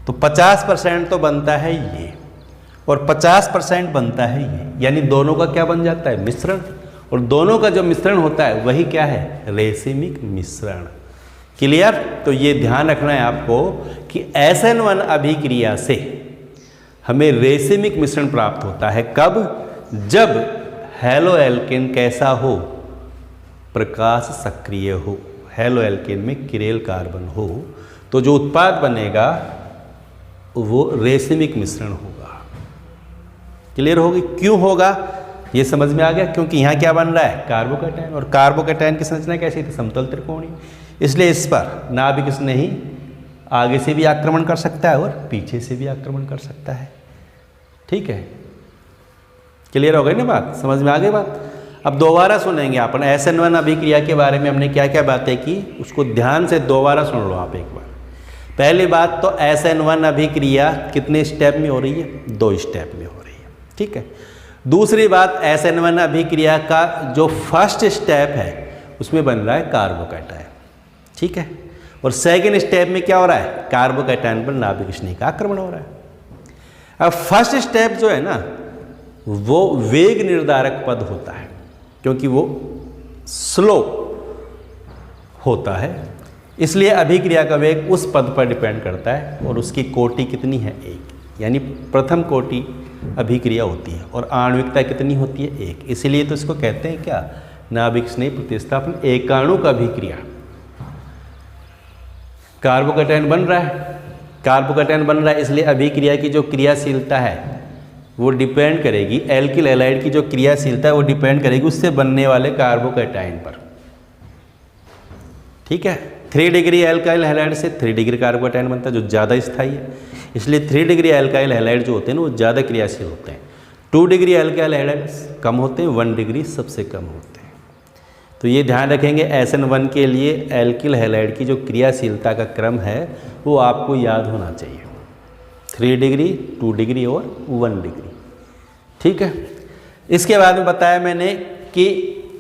तो 50% तो बनता है ये, और 50% बनता है ये, यानी दोनों का क्या बन जाता है? मिश्रण। और दोनों का जो मिश्रण होता है वही क्या है? रेसिमिक मिश्रण। क्लियर? तो ये ध्यान रखना है आपको कि SN1 अभिक्रिया से हमें रेसिमिक मिश्रण प्राप्त होता है। कब? जब हेलो एल्केन कैसा हो? प्रकाश सक्रिय हो। हेलो एल्केन में किरेल कार्बन हो, तो जो उत्पाद बनेगा वो रेसिमिक मिश्रण होगा। क्लियर होगी? क्यों होगा ये समझ में आ गया? क्योंकि यहाँ क्या बन रहा है? कार्बोकैटायन, और कार्बोकैटायन की संरचना कैसी थी? समतल त्रिकोणीय। इसलिए इस पर नाभिक स्नेही आगे से भी आक्रमण कर सकता है और पीछे से भी आक्रमण कर सकता है। ठीक है, क्लियर हो गई ना बात? समझ में आ गई बात? अब दोबारा सुनेंगे अपन SN1 अभिक्रिया के बारे में हमने क्या क्या बातें की, उसको ध्यान से दोबारा सुन लो आप एक बार। पहली बात तो SN1 अभिक्रिया कितने स्टेप में हो रही है? 2 स्टेप में हो रही है। ठीक है। दूसरी बात SN1 अभिक्रिया का जो फर्स्ट स्टेप है उसमें बन रहा है कार्बोकैटायन। ठीक है। और सेकेंड स्टेप में क्या हो रहा है? कार्बोकैटायन पर नाभिक स्नेह का आक्रमण हो रहा है। अब फर्स्ट स्टेप जो है ना वो वेग निर्धारक पद होता है, क्योंकि वो स्लो होता है, इसलिए अभिक्रिया का वेग उस पद पर डिपेंड करता है और उसकी कोटि कितनी है? 1, यानी प्रथम कोटि अभिक्रिया होती है और आणविकता कितनी होती है? 1। इसीलिए तो इसको कहते हैं क्या? नाभिक स्नेह प्रतिस्थापन एकाणुक अभिक्रिया। कार्बोकैटायन बन रहा है, कार्बोकैटायन बन रहा है, इसलिए अभिक्रिया की जो क्रियाशीलता है वो डिपेंड करेगी, एल्किल हैलाइड की जो क्रियाशीलता है वो डिपेंड करेगी उससे बनने वाले कार्बोकैटायन पर। ठीक है। 3 डिग्री एल्काइल हैलाइड से 3 डिग्री कार्बोकैटायन बनता है जो ज़्यादा स्थायी है, इसलिए 3 डिग्री एल्काइल हैलाइड जो होते हैं ना वो ज़्यादा क्रियाशील होते हैं। 2 डिग्री एल्काइल हैलाइड कम होते हैं, 1 डिग्री सबसे कम होते हैं। तो ये ध्यान रखेंगे SN1 के लिए एल्किल हैलाइड की जो क्रियाशीलता का क्रम है वो आपको याद होना चाहिए, 3 डिग्री, 2 डिग्री और 1 डिग्री। ठीक है। इसके बाद में बताया मैंने कि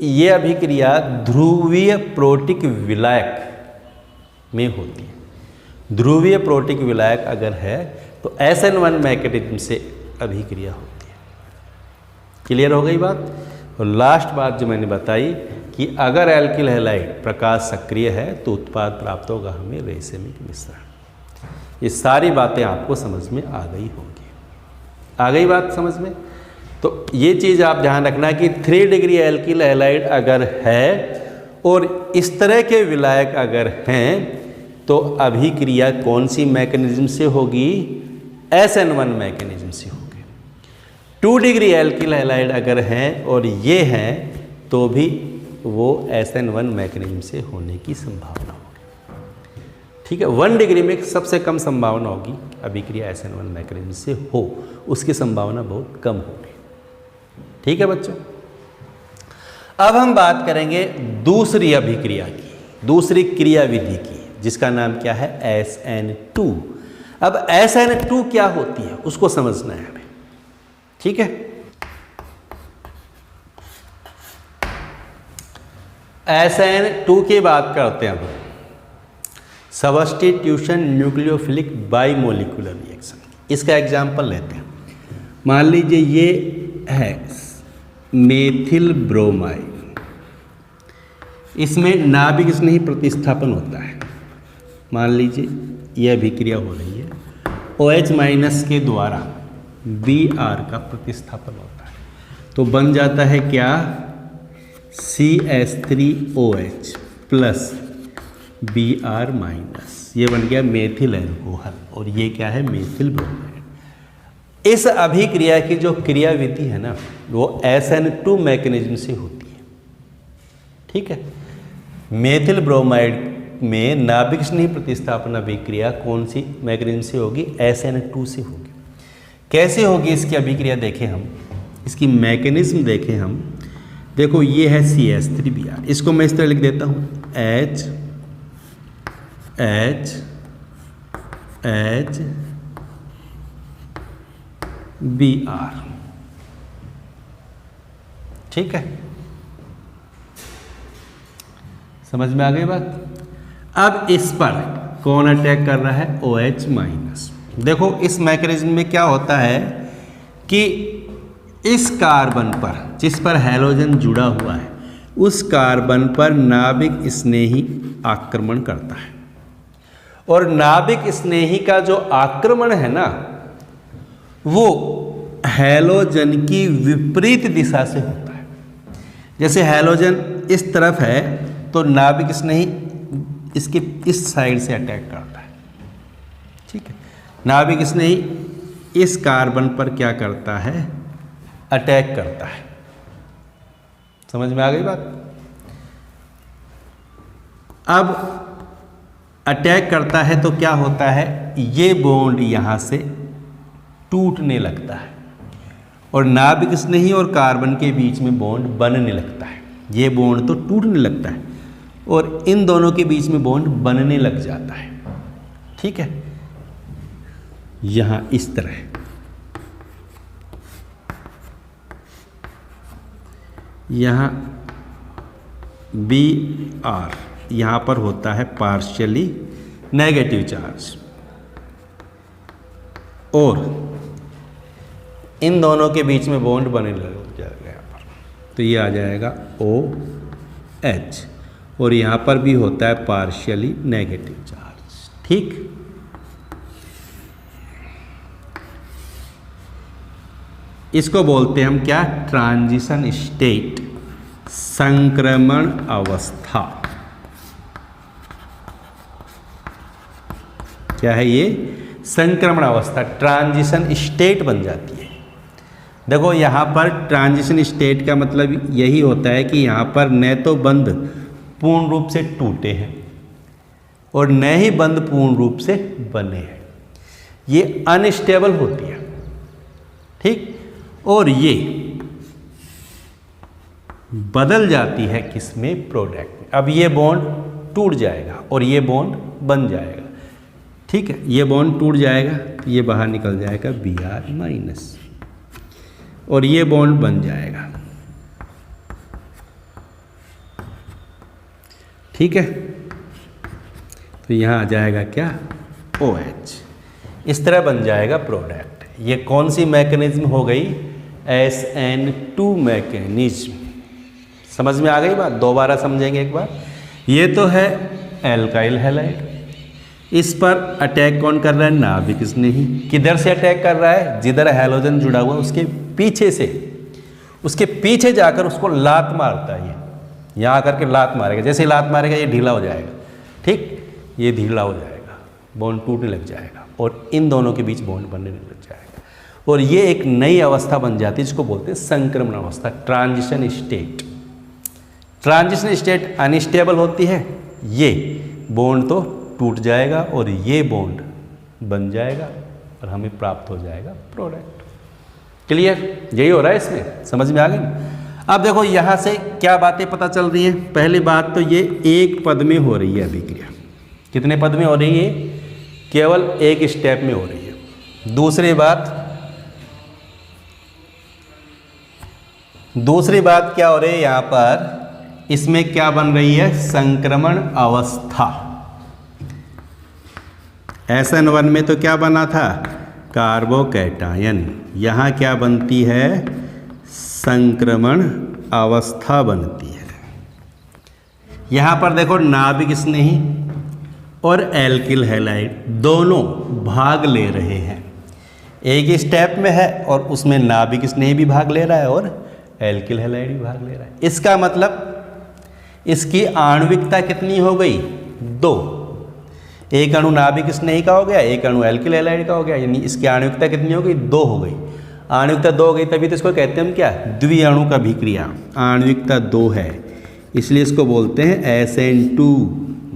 ये अभिक्रिया ध्रुवीय प्रोटिक विलायक में होती है। ध्रुवीय प्रोटिक विलायक अगर है तो SN1 मैकेनिज्म से अभिक्रिया होती है। क्लियर हो गई बात? और लास्ट बात जो मैंने बताई कि अगर एल्किल हैलाइड प्रकाश सक्रिय है तो उत्पाद प्राप्त होगा हमें रेसेमिक मिश्रण। ये सारी बातें आपको समझ में आ गई होंगी। आ गई बात समझ में? तो ये चीज़ आप ध्यान रखना कि 3 डिग्री एल्किल हैलाइड अगर है और इस तरह के विलायक अगर हैं तो अभिक्रिया कौन सी मैकेनिज्म से होगी? SN1 मैकेनिज्म से होगी। 2 डिग्री एल्किल हैलाइड अगर हैं और ये हैं तो भी वो SN1 मैकेनिज्म से होने की संभावना होगी। ठीक है। 1 डिग्री में सबसे कम संभावना होगी अभिक्रिया SN1 मैकेनिज्म से हो, उसकी संभावना बहुत कम होगी। ठीक है बच्चों। अब हम बात करेंगे दूसरी अभिक्रिया की, दूसरी क्रियाविधि की, जिसका नाम क्या है? SN2। अब SN2 क्या होती है उसको समझना है हमें। ठीक है। SN2 की बात करते हैं अब, सब्स्टिट्यूशन न्यूक्लियोफिलिक बाइमोलिकुलर रिएक्शन। इसका एग्जाम्पल लेते हैं। मान लीजिए ये है मेथिल ब्रोमाइड, इसमें नाभिक स्नेही प्रतिस्थापन होता है। मान लीजिए यह अभिक्रिया हो रही है, OH- के द्वारा Br का प्रतिस्थापन होता है तो बन जाता है क्या? CH3OH प्लस Br-, ये बन गया मेथिल एल्कोहल और ये क्या है? Methyl bromide. इस अभिक्रिया की जो क्रियाविधि है ना वो SN2 मैकेनिज्म से होती है। ठीक है। मेथिल ब्रोमाइड में नाभिक स्नेही प्रतिस्थापन अभिक्रिया कौन सी मैकेनिज्म से होगी? SN2 से होगी। कैसे होगी इसकी अभिक्रिया देखें हम, इसकी मैकेनिज्म देखें हम। देखो ये है CH3Br, इसको मैं इस तरह लिख देता हूँ H Br। ठीक है। समझ में आ गई बात? अब इस पर कौन अटैक कर रहा है? OH-। देखो इस मैकेनिज्म में क्या होता है कि इस कार्बन पर जिस पर हैलोजन जुड़ा हुआ है उस कार्बन पर नाभिक स्नेही आक्रमण करता है और नाभिक स्नेही का जो आक्रमण है ना वो हैलोजन की विपरीत दिशा से होता है। जैसे हैलोजन इस तरफ है तो नाभिक स्नेही इसके इस साइड से अटैक करता है। ठीक है। नाभिक स्नेही इस कार्बन पर क्या करता है? अटैक करता है। समझ में आ गई बात? अब अटैक करता है तो क्या होता है? ये बॉन्ड यहाँ से टूटने लगता है और नाभिक स्नेही और कार्बन के बीच में बॉन्ड बनने लगता है। ये बॉन्ड तो टूटने लगता है और इन दोनों के बीच में बॉन्ड बनने लग जाता है। ठीक ठीक है, यहाँ इस तरह, यहाँ Br यहाँ पर होता है पार्शियली नेगेटिव चार्ज, और इन दोनों के बीच में बॉन्ड बने लग जाएगा यहाँ पर, तो ये आ जाएगा OH, और यहाँ पर भी होता है पार्शियली नेगेटिव चार्ज। ठीक, इसको बोलते हैं हम क्या, ट्रांजिशन स्टेट, संक्रमण अवस्था। क्या है ये, संक्रमण अवस्था, ट्रांजिशन स्टेट बन जाती है। देखो यहाँ पर ट्रांजिशन स्टेट का मतलब यही होता है कि यहाँ पर न तो बंध पूर्ण रूप से टूटे हैं और न ही बंध पूर्ण रूप से बने हैं, ये अनस्टेबल होती है। ठीक, और ये बदल जाती है किसमें, प्रोडक्ट में। अब ये बॉन्ड टूट जाएगा और ये बॉन्ड बन जाएगा। ठीक है, ये बॉन्ड टूट जाएगा तो ये बाहर निकल जाएगा Br-, और ये बॉन्ड बन जाएगा। ठीक है, तो यहाँ आ जाएगा क्या, OH। इस तरह बन जाएगा प्रोडक्ट। ये कौन सी मैकेनिज्म हो गई, SN2 मैकेनिज्म। समझ में आ गई बात, दोबारा समझेंगे एक बार। ये तो है एल्काइल हैलाइड, इस पर अटैक कौन कर रहा है, नाभिक स्नेही। किधर से अटैक कर रहा है, जिधर हैलोजन जुड़ा हुआ उसके पीछे से, उसके पीछे जाकर उसको लात मारता है। ये यहाँ आकर के लात मारेगा, जैसे ही लात मारेगा ये ढीला हो जाएगा। ठीक, ये ढीला हो जाएगा, बॉन्ड टूटने लग जाएगा और इन दोनों के बीच बॉन्ड बनने लग जाएगा, और ये एक नई अवस्था बन जाती है जिसको बोलते हैं संक्रमण अवस्था, transition state. Transition state unstable होती है, ये बॉन्ड तो टूट जाएगा और ये बॉन्ड बन जाएगा और हमें प्राप्त हो जाएगा प्रोडक्ट। क्लियर, यही हो रहा है इसमें, समझ में आ गई। अब देखो यहाँ से क्या बातें पता चल रही हैं। पहली बात तो ये एक पद में हो रही है अभिक्रिया। कितने पद में हो रही है, केवल एक स्टेप में हो रही है। दूसरी बात क्या हो रही है, यहाँ पर इसमें क्या बन रही है, संक्रमण अवस्था। SN1 में तो क्या बना था, कार्बोकैटायन। यहाँ क्या बनती है, संक्रमण अवस्था बनती है। यहाँ पर देखो नाभिक स्नेही और एल्किल हैलाइड दोनों भाग ले रहे हैं। एक ही स्टेप में है और उसमें नाभिक स्नेही भी भाग ले रहा है और एल्किल हैलाइड भी भाग ले रहा है। इसका मतलब इसकी आणविकता कितनी हो गई, 2। एक अणु नाभिक स्नेही का हो गया, एक अणु एल्किल हैलाइड का हो गया, यानी इसकी आणविकता कितनी हो गई, 2 हो गई। आणविकता 2 हो गई, तभी तो इसको कहते हैं हम क्या, द्विअणु का अभिक्रिया। आणविकता 2 है, इसलिए इसको बोलते हैं SN2,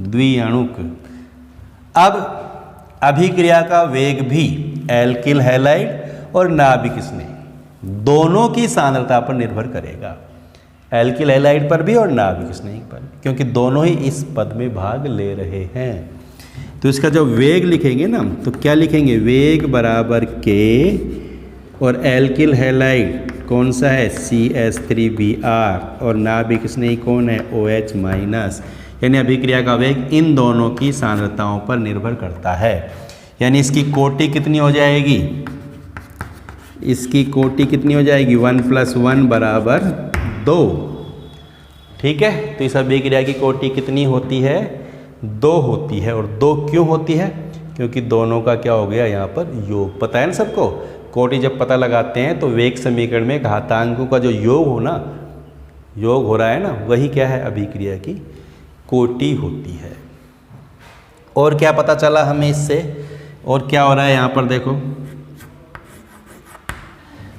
द्विअणुक। अब अभिक्रिया का वेग भी एल्किल हैलाइड और नाभिक स्नेही दोनों की सांद्रता पर निर्भर करेगा, एल्किल हैलाइड पर भी और नाभिक स्नेही पर, क्योंकि दोनों ही इस पद में भाग ले रहे हैं। तो इसका जब वेग लिखेंगे ना, तो क्या लिखेंगे, वेग बराबर K, और एल्किल हैलाइड कौन सा है, CH3Br, और नाभिक स्नेही कौन है, OH-। यानी अभिक्रिया का वेग इन दोनों की सांद्रताओं पर निर्भर करता है। यानी इसकी कोटि कितनी हो जाएगी, इसकी कोटि कितनी हो जाएगी, 1 + 1 = 2। ठीक है, तो इस अभिक्रिया की कोटि कितनी होती है, 2 होती है। और 2 क्यों होती है, क्योंकि दोनों का क्या हो गया यहाँ पर योग। पता है ना सबको, कोटि जब पता लगाते हैं तो वेग समीकरण में घातांकों का जो योग हो रहा है ना, वही क्या है, अभिक्रिया की कोटि होती है। और क्या पता चला हमें इससे, और क्या हो रहा है यहाँ पर देखो,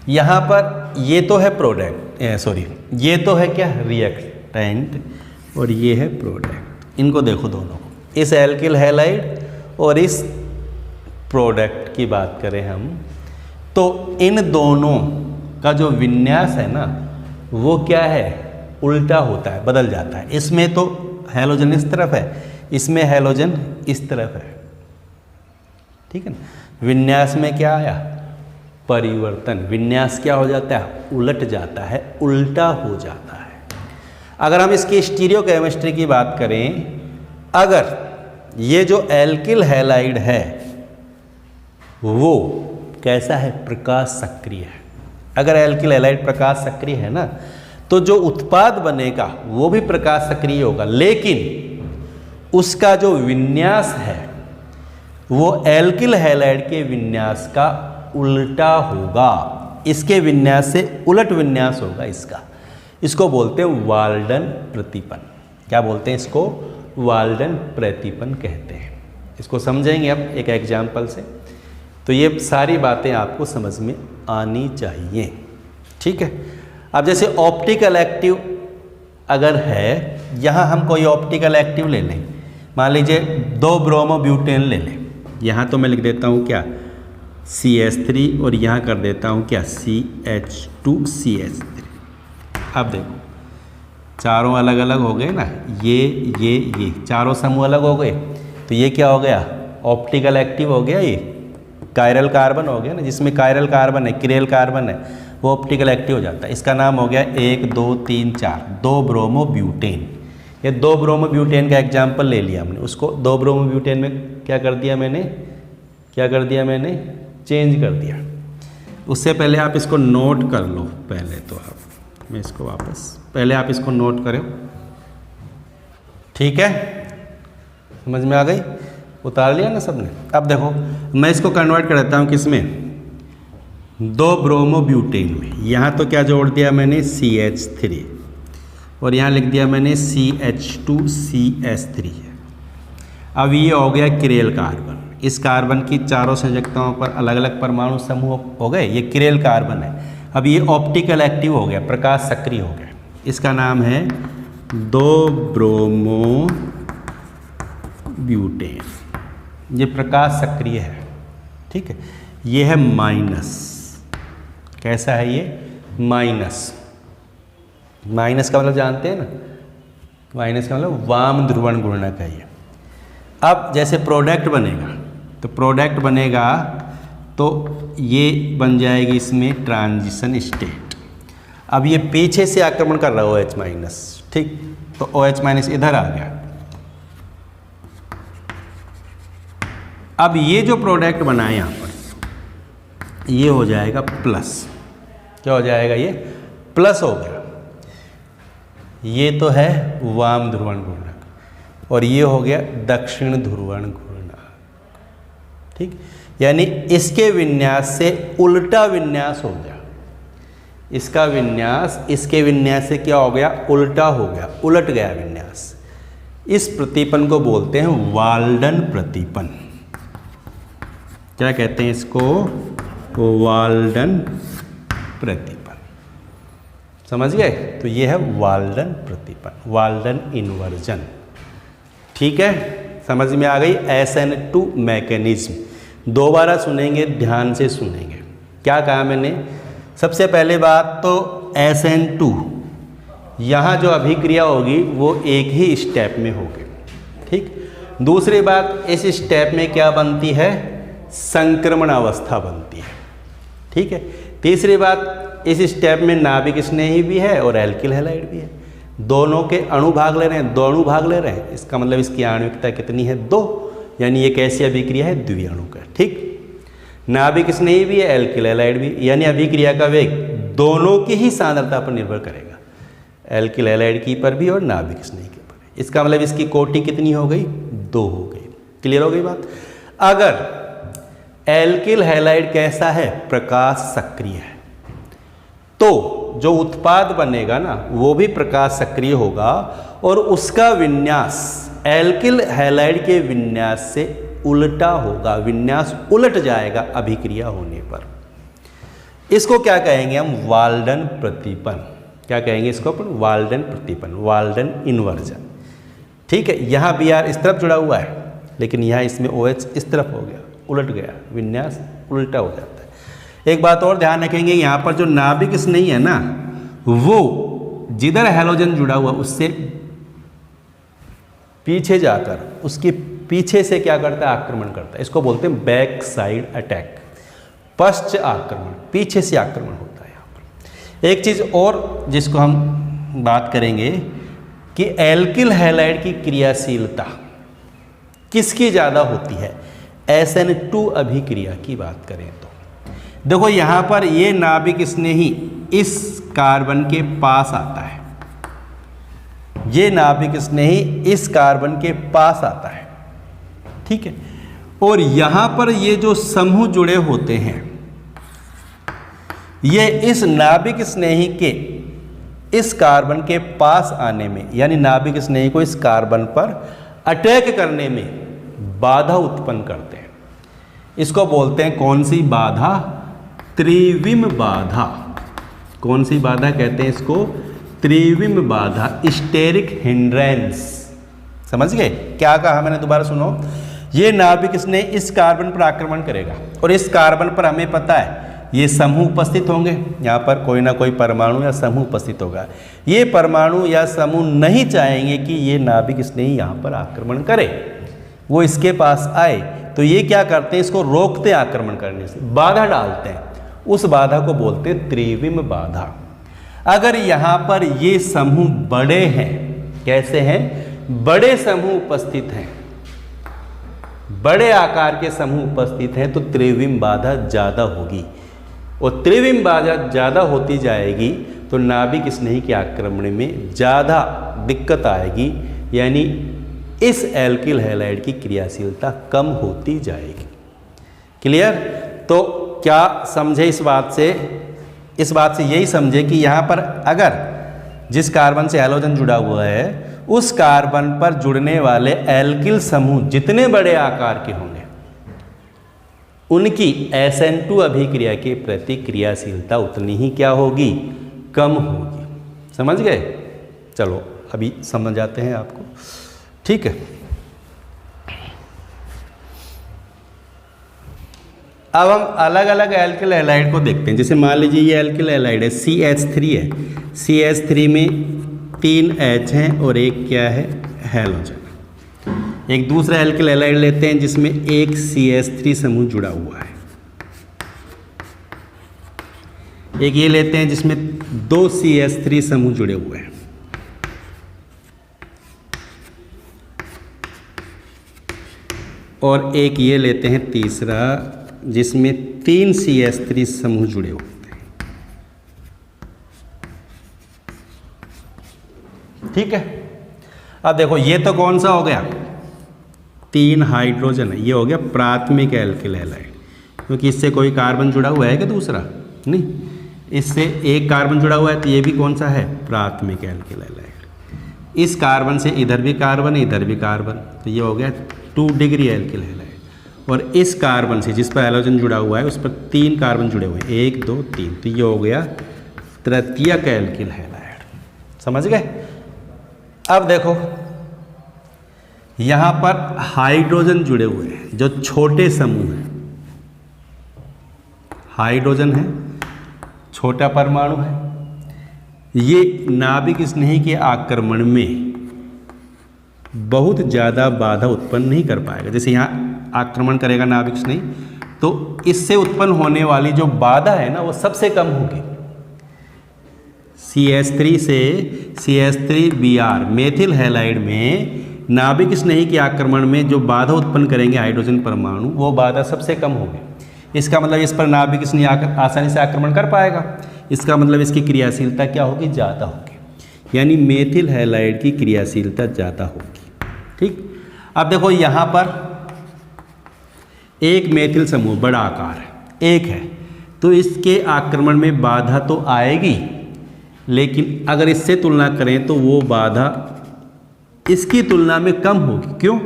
यहाँ पर ये तो है प्रोडक्ट, ये तो है क्या, रिएक्टेंट, और ये है प्रोडक्ट। इनको देखो दोनों को, इस एल्किल हैलाइड और इस प्रोडक्ट की बात करें हम, तो इन दोनों का जो विन्यास है ना, वो क्या है, उल्टा होता है, बदल जाता है। इसमें तो हैलोजन इस तरफ है, इसमें हैलोजन इस तरफ है। ठीक है ना। विन्यास में क्या आया, परिवर्तन। विन्यास क्या हो जाता है, उलट जाता है, उल्टा हो जाता है। अगर हम इसकी स्टीरियोकेमिस्ट्री की बात करें, अगर ये जो एल्किल हैलाइड है वो कैसा है, प्रकाश सक्रिय है। अगर एल्किल हैलाइड प्रकाश सक्रिय है ना, तो जो उत्पाद बनेगा वो भी प्रकाश सक्रिय होगा, लेकिन उसका जो विन्यास है वो एल्किल हैलाइड के विन्यास का उल्टा होगा। इसके विन्यास से उलट विन्यास होगा इसका। इसको बोलते हैं वाल्डन प्रतिपन। क्या बोलते हैं इसको, वाल्डन प्रतिपन कहते हैं। इसको समझेंगे अब एक एग्जाम्पल से। तो ये सारी बातें आपको समझ में आनी चाहिए, ठीक है। अब जैसे ऑप्टिकल एक्टिव अगर है, यहाँ हम कोई ऑप्टिकल एक्टिव ले लें, मान लीजिए 2 ब्रोमोब्यूटेन ले लें। यहाँ तो मैं लिख देता हूँ क्या, CH3, और यहाँ कर देता हूँ क्या, CH2CH3। अब देखो चारों अलग अलग हो गए ना, ये चारों समूह अलग हो गए, तो ये क्या हो गया, ऑप्टिकल एक्टिव हो गया। ये कायरल कार्बन हो गया ना, जिसमें कायरल कार्बन है, किरेल कार्बन है, वो ऑप्टिकल एक्टिव हो जाता है। इसका नाम हो गया 1 2 3 4 2 ब्रोमोब्यूटेन। ये 2 ब्रोमोब्यूटेन का एग्जाम्पल ले लिया हमने। उसको 2 ब्रोमोब्यूटेन में क्या कर दिया मैंने, चेंज कर दिया। उससे पहले आप इसको नोट कर लो। पहले तो आप, मैं इसको वापस, पहले आप इसको नोट करो, ठीक है। समझ में आ गई, उतार लिया ना सबने। अब देखो मैं इसको कन्वर्ट कर देता हूँ किसमें, 2 ब्रोमोब्यूटेन में। यहाँ तो क्या जोड़ दिया मैंने, CH3, और यहाँ लिख दिया मैंने CH2CH3। अब ये हो गया किरेल कार्बन। इस कार्बन की चारों संयोजकताओं पर अलग अलग परमाणु समूह हो गए, ये किरेल कार्बन है। अब ये ऑप्टिकल एक्टिव हो गया, प्रकाश सक्रिय हो गया। इसका नाम है 2 ब्रोमोब्यूटेन। ये प्रकाश सक्रिय है, ठीक है। ये है माइनस। कैसा है ये, माइनस। माइनस का मतलब जानते हैं ना, माइनस का मतलब वाम ध्रुवण घूर्णक है ये। अब जैसे प्रोडक्ट बनेगा, तो प्रोडक्ट बनेगा तो ये बन जाएगी इसमें ट्रांजिशन स्टेट। अब ये पीछे से आक्रमण कर रहा है OH माइनस, ठीक, तो OH माइनस इधर आ गया। अब ये जो प्रोडक्ट बना है यहाँ पर, ये हो जाएगा प्लस। क्या हो जाएगा, ये प्लस हो गया। ये तो है वाम ध्रुवण घूर्णक, और ये हो गया दक्षिण ध्रुवण घूर्णक, ठीक। यानी इसके विन्यास से उल्टा विन्यास हो गया। इसका विन्यास इसके विन्यास से क्या हो गया, उल्टा हो गया, उलट गया विन्यास। इस प्रतिपन को बोलते हैं वाल्डन प्रतिपन। क्या कहते हैं इसको, वाल्डन प्रतिपन। समझ गए, तो ये है वाल्डन प्रतिपन, वाल्डन इन्वर्जन, ठीक है। समझ में आ गई। SN2 मैकेनिज्म दोबारा सुनेंगे, ध्यान से सुनेंगे। क्या कहा मैंने, सबसे पहले बात तो SN2, यहाँ जो अभिक्रिया होगी वो एक ही स्टेप में होगी, ठीक। दूसरी बात, इस स्टेप में क्या बनती है, संक्रमण अवस्था बनती है, ठीक है। तीसरी बात, इस स्टेप में नाभिक स्नेही भी है और एल्किल हैलाइड भी है। दोनों के अणु भाग ले रहे हैं, 2 अणु भाग ले रहे हैं। इसका मतलब इसकी आणविकता कितनी है, 2, यानी ये कैसी अभिक्रिया है, द्विअणुक है, ठीक। नाभिक स्नेही भी है, एल्किल हैलाइड भी, यानी अभिक्रिया का वेग दोनों की ही सांद्रता पर निर्भर करेगा, एल्किल हैलाइड की पर भी और नाभिक स्नेही के पर। इसका मतलब इसकी कोटि कितनी हो गई, 2 हो गई। क्लियर हो गई बात। अगर एल्किल हैलाइड कैसा है, प्रकाश सक्रिय है, तो जो उत्पाद बनेगा ना वो भी प्रकाश सक्रिय होगा, और उसका विन्यास एल्किल हैलाइड के विन्यास से उल्टा होगा, विन्यास उलट जाएगा अभिक्रिया होने पर। इसको क्या कहेंगे हम, वाल्डन प्रतिपन। क्या कहेंगे इसको अपन, वाल्डन प्रतिपन, वाल्डन इन्वर्जन, ठीक है। यहाँ Br इस तरफ जुड़ा हुआ है, लेकिन यहाँ इसमें OH इस तरफ हो गया, उलट गया, विन्यास उल्टा हो जाता है। एक बात और ध्यान रखेंगे, यहाँ पर जो नाभिक स्नेही है ना, वो जिधर हैलोजन जुड़ा हुआ उससे पीछे जाकर उसकी पीछे से क्या करता है, आक्रमण करता है। इसको बोलते हैं बैक साइड अटैक, पश्च आक्रमण, पीछे से आक्रमण होता है यहाँ पर। एक चीज़ और जिसको हम बात करेंगे कि एल्किल हैलाइड की क्रियाशीलता किसकी ज़्यादा होती है, SN2 अभिक्रिया की बात करें तो देखो यहाँ पर ये नाभिक स्नेही इस कार्बन के पास आता है, ये नाभिक स्नेही इस कार्बन के पास आता है, ठीक है। और यहाँ पर ये जो समूह जुड़े होते हैं ये इस नाभिक स्नेही के इस कार्बन के पास आने में, यानी नाभिक स्नेही को इस कार्बन पर अटैक करने में बाधा उत्पन्न करते हैं। इसको बोलते हैं कौन सी बाधा, त्रिविम बाधा। कौन सी बाधा कहते हैं इसको, त्रिविम बाधा, स्टेरिक हिंड्रेंस। समझ गए क्या कहा मैंने, दोबारा सुनो। ये नाभिक स्नेही इस कार्बन पर आक्रमण करेगा और इस कार्बन पर हमें पता है ये समूह उपस्थित होंगे, यहाँ पर कोई ना कोई परमाणु या समूह उपस्थित होगा। ये परमाणु या समूह नहीं चाहेंगे कि ये नाभिक स्नेही यहाँ पर आक्रमण करे, वो इसके पास आए, तो ये क्या करते हैं, इसको रोकते हैं आक्रमण करने से, बाधा डालते हैं। उस बाधा को बोलते हैं त्रिविम बाधा। अगर यहाँ पर ये समूह बड़े हैं, कैसे हैं, बड़े समूह उपस्थित हैं, बड़े आकार के समूह उपस्थित हैं, तो त्रिविम बाधा ज़्यादा होगी। और त्रिविम बाधा ज़्यादा होती जाएगी तो नाभिक स्नेही के आक्रमण में ज़्यादा दिक्कत आएगी, यानी इस एल्किल हैलाइड की क्रियाशीलता कम होती जाएगी। क्लियर। तो क्या समझे इस बात से, इस बात से यही समझे कि यहाँ पर अगर जिस कार्बन से हैलोजन जुड़ा हुआ है उस कार्बन पर जुड़ने वाले एल्किल समूह जितने बड़े आकार के होंगे उनकी SN2 अभिक्रिया के प्रति क्रियाशीलता उतनी ही क्या होगी, कम होगी। समझ गए। चलो अभी समझ आते हैं आपको, ठीक है। अब हम अलग अलग एल्किल हैलाइड को देखते हैं। जैसे मान लीजिए ये एल्किल हैलाइड है, CH3 है, CH3 में 3 H हैं और एक क्या है, हैलोजन। एक दूसरा एल्किल हैलाइड लेते हैं जिसमें एक CH3 समूह जुड़ा हुआ है। एक ये लेते हैं जिसमें 2 CH3 समूह जुड़े हुए हैं। और एक ये लेते हैं तीसरा जिसमें 3 CH3 समूह जुड़े होते हैं। ठीक है। अब देखो ये तो कौन सा हो गया, 3 हाइड्रोजन है, ये हो गया प्राथमिक एल्किल हैलाइड, क्योंकि इससे कोई कार्बन जुड़ा हुआ है क्या, दूसरा नहीं, इससे एक कार्बन जुड़ा हुआ है, तो ये भी कौन सा है, प्राथमिक एल्किल हैलाइड। इस कार्बन से इधर भी कार्बन, इधर भी कार्बन, तो ये हो गया 2 डिग्री एल्किल हैलाइड। और इस कार्बन से जिस पर हैलोजन जुड़ा हुआ है उस पर 3 कार्बन जुड़े हुए हैं, 1 2 3, तो ये हो गया तृतीयक एल्किल हैलाइड। समझ गए। अब देखो यहाँ पर हाइड्रोजन जुड़े हुए हैं, जो छोटे समूह हैं, हाइड्रोजन है, छोटा परमाणु है, ये नाभिक स्नेही के आक्रमण में बहुत ज़्यादा बाधा उत्पन्न नहीं कर पाएगा। जैसे यहाँ आक्रमण करेगा नाभिक स्नेही, तो इससे उत्पन्न होने वाली जो बाधा है ना वो सबसे कम होगी। CH3 से CH3Br मेथिल हैलाइड में नाभिक स्नेही के आक्रमण में जो बाधा उत्पन्न करेंगे हाइड्रोजन परमाणु, वो बाधा सबसे कम होगी। इसका मतलब इस पर नाभिक स्नेही आसानी से आक्रमण कर पाएगा। इसका मतलब इसकी क्रियाशीलता क्या होगी, ज़्यादा होगी, यानी मेथिल हैलाइड की क्रियाशीलता ज़्यादा होगी। ठीक। अब देखो यहाँ पर एक मेथिल समूह बड़ा आकार है, एक है, तो इसके आक्रमण में बाधा तो आएगी, लेकिन अगर इससे तुलना करें तो वो बाधा इसकी तुलना में कम होगी। क्यों?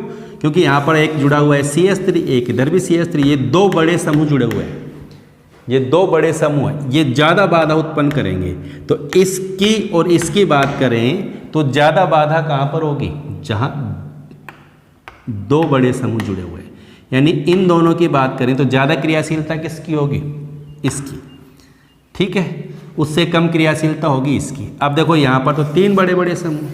क्योंकि यहाँ पर एक जुड़ा हुआ है CH3, एक इधर भी CH3, ये 2 बड़े समूह जुड़े हुए हैं, ये 2 बड़े समूह हैं, ये ज़्यादा बाधा उत्पन्न करेंगे। तो इसकी और इसकी बात करें तो ज़्यादा बाधा कहाँ पर होगी, जहाँ 2 बड़े समूह जुड़े हुए हैं, यानी इन दोनों की बात करें तो ज़्यादा क्रियाशीलता किसकी होगी, इसकी। ठीक है, उससे कम क्रियाशीलता होगी इसकी। अब देखो यहाँ पर तो 3 बड़े बड़े समूह,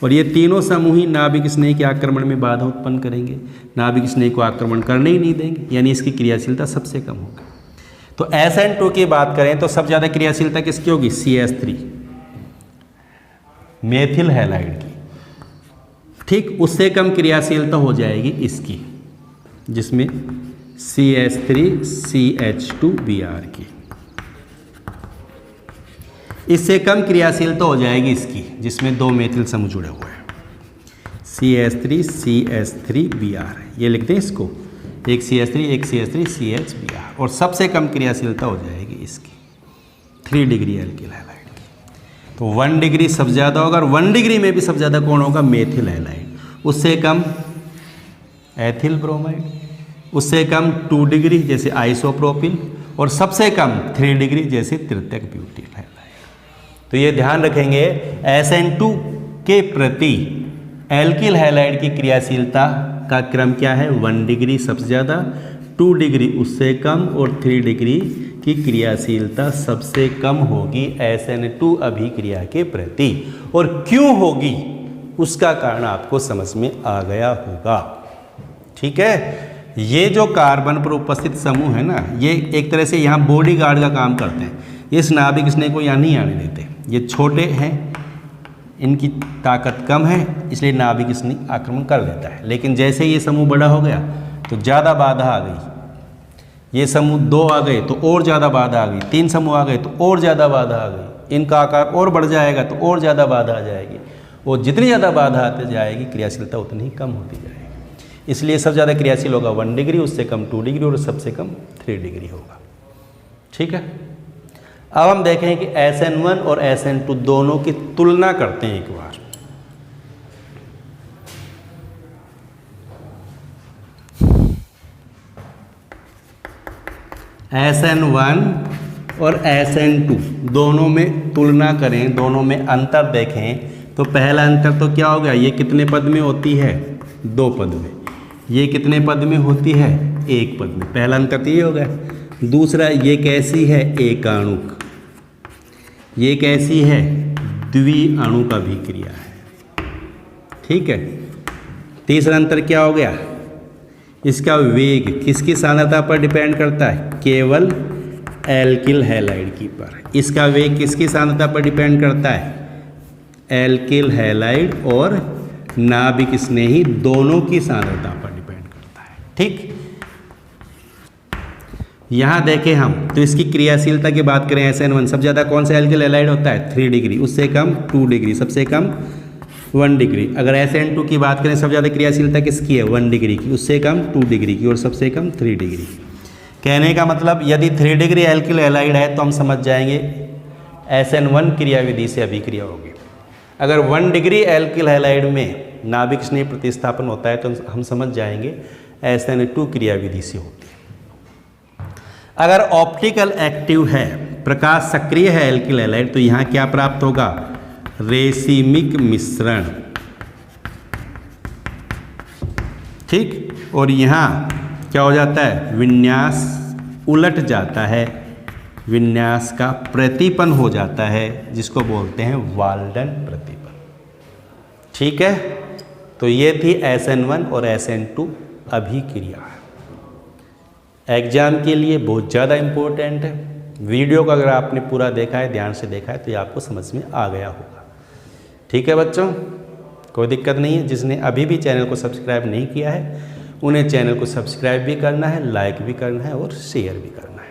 और ये तीनों समूह ही नाभिक स्नेह के आक्रमण में बाधा उत्पन्न करेंगे, नाभिक स्नेह को आक्रमण करने ही नहीं देंगे, यानी इसकी क्रियाशीलता सबसे कम होगी। तो SN2 की बात करें तो सबसे ज़्यादा क्रियाशीलता किसकी होगी? CH3 मेथिल हैलाइड की। ठीक, उससे कम क्रियाशीलता हो जाएगी इसकी, जिसमें CH3CH2Br की। इससे कम क्रियाशीलता हो जाएगी इसकी, जिसमें 2 मेथिल समूह जुड़े हुए हैं, CH3CH3Br। ये लिखते हैं इसको, एक CH3 एक CH3CHBr। और सबसे कम क्रियाशीलता हो जाएगी इसकी 3 डिग्री एल्किल हैलाइड की। तो 1 डिग्री सबसे ज़्यादा होगा, और 1 डिग्री में भी सबसे ज़्यादा कौन होगा? Methyl halide. उससे कम एथिल ब्रोमाइड, उससे कम 2 डिग्री जैसे आइसोप्रोपिल, और सबसे कम 3 डिग्री जैसे तृतीयक ब्यूटिल हैलाइड। तो ये ध्यान रखेंगे, SN2 के प्रति एल्किल हैलाइड की क्रियाशीलता का क्रम क्या है? 1 डिग्री सबसे ज़्यादा, 2 डिग्री उससे कम, और 3 डिग्री की क्रियाशीलता सबसे कम होगी SN2 अभिक्रिया के प्रति। और क्यों होगी उसका कारण आपको समझ में आ गया होगा। ठीक है, ये जो कार्बन पर उपस्थित समूह है ना, ये एक तरह से यहाँ बॉडी गार्ड का काम करते हैं। इस नाभिक स्नेह को यहाँ नहीं आने देते, ये छोटे हैं, इनकी ताकत कम है, इसलिए नाभिक स्नेह आक्रमण कर लेता है। लेकिन जैसे ये समूह बड़ा हो गया तो ज़्यादा बाधा आ गई, ये समूह 2 आ गए तो और ज़्यादा बाधा आ गई, 3 समूह आ गए तो और ज़्यादा बाधा आ गई, इनका आकार और बढ़ जाएगा तो और ज़्यादा बाधा आ जाएगी, और जितनी ज़्यादा बाधा आती जाएगी क्रियाशीलता उतनी ही कम होती जाएगी। इसलिए सबसे ज़्यादा क्रियाशील होगा 1 डिग्री, उससे कम 2 डिग्री, और सबसे कम 3 डिग्री होगा। ठीक है, अब हम देखें कि SN1 और SN2 दोनों की तुलना करते हैं एक बार। SN1 और SN2 दोनों में तुलना करें, दोनों में अंतर देखें। तो पहला अंतर तो क्या हो गया? ये कितने पद में होती है? 2 पद में। ये कितने पद में होती है? 1 पद में। पहला अंतर तो ये हो गया। दूसरा, ये कैसी है? एकाणुक। ये कैसी है? द्विअणुक अभिक्रिया है। ठीक है। तीसरा अंतर क्या हो गया? इसका वेग किसकी सांद्रता पर डिपेंड करता है? केवल एल्किल हैलाइड की पर। इसका वेग किसकी सांद्रता पर डिपेंड करता है? एल्किल हैलाइड और नाभिक स्नेही दोनों की सांद्रता पर डिपेंड करता है। ठीक, यहाँ देखें हम तो इसकी क्रियाशीलता की बात करें, SN1 सबसे ज़्यादा कौन सा एल्किल हैलाइड होता है? 3 डिग्री, उससे कम 2 डिग्री, सबसे कम 1 डिग्री। अगर SN2 की बात करें, सबसे ज़्यादा क्रियाशीलता किसकी है? 1 डिग्री की, उससे कम 2 डिग्री की, और सबसे कम 3 डिग्री। कहने का मतलब यदि 3 डिग्री एल्किल हैलाइड है तो हम समझ जाएंगे SN1 क्रियाविधि से अभिक्रिया होगी। अगर 1 डिग्री एल्किल हैलाइड में नाभिक स्नेह प्रतिस्थापन होता है तो हम समझ जाएंगे SN2 क्रियाविधि से होती है। अगर ऑप्टिकल एक्टिव है, प्रकाश सक्रिय है एल्किल हैलाइड, तो यहाँ क्या प्राप्त होगा? रेसिमिक मिश्रण। ठीक, और यहाँ क्या हो जाता है? विन्यास उलट जाता है, विन्यास का प्रतिपन हो जाता है, जिसको बोलते हैं वाल्डन प्रतिपन। ठीक है, तो ये थी SN1 और SN2 अभिक्रिया। एग्जाम के लिए बहुत ज़्यादा इम्पोर्टेंट है। वीडियो को अगर आपने पूरा देखा है, ध्यान से देखा है, तो ये आपको समझ में आ गया होगा। ठीक है बच्चों, कोई दिक्कत नहीं है। जिसने अभी भी चैनल को सब्सक्राइब नहीं किया है, उन्हें चैनल को सब्सक्राइब भी करना है, लाइक भी करना है और शेयर भी करना है।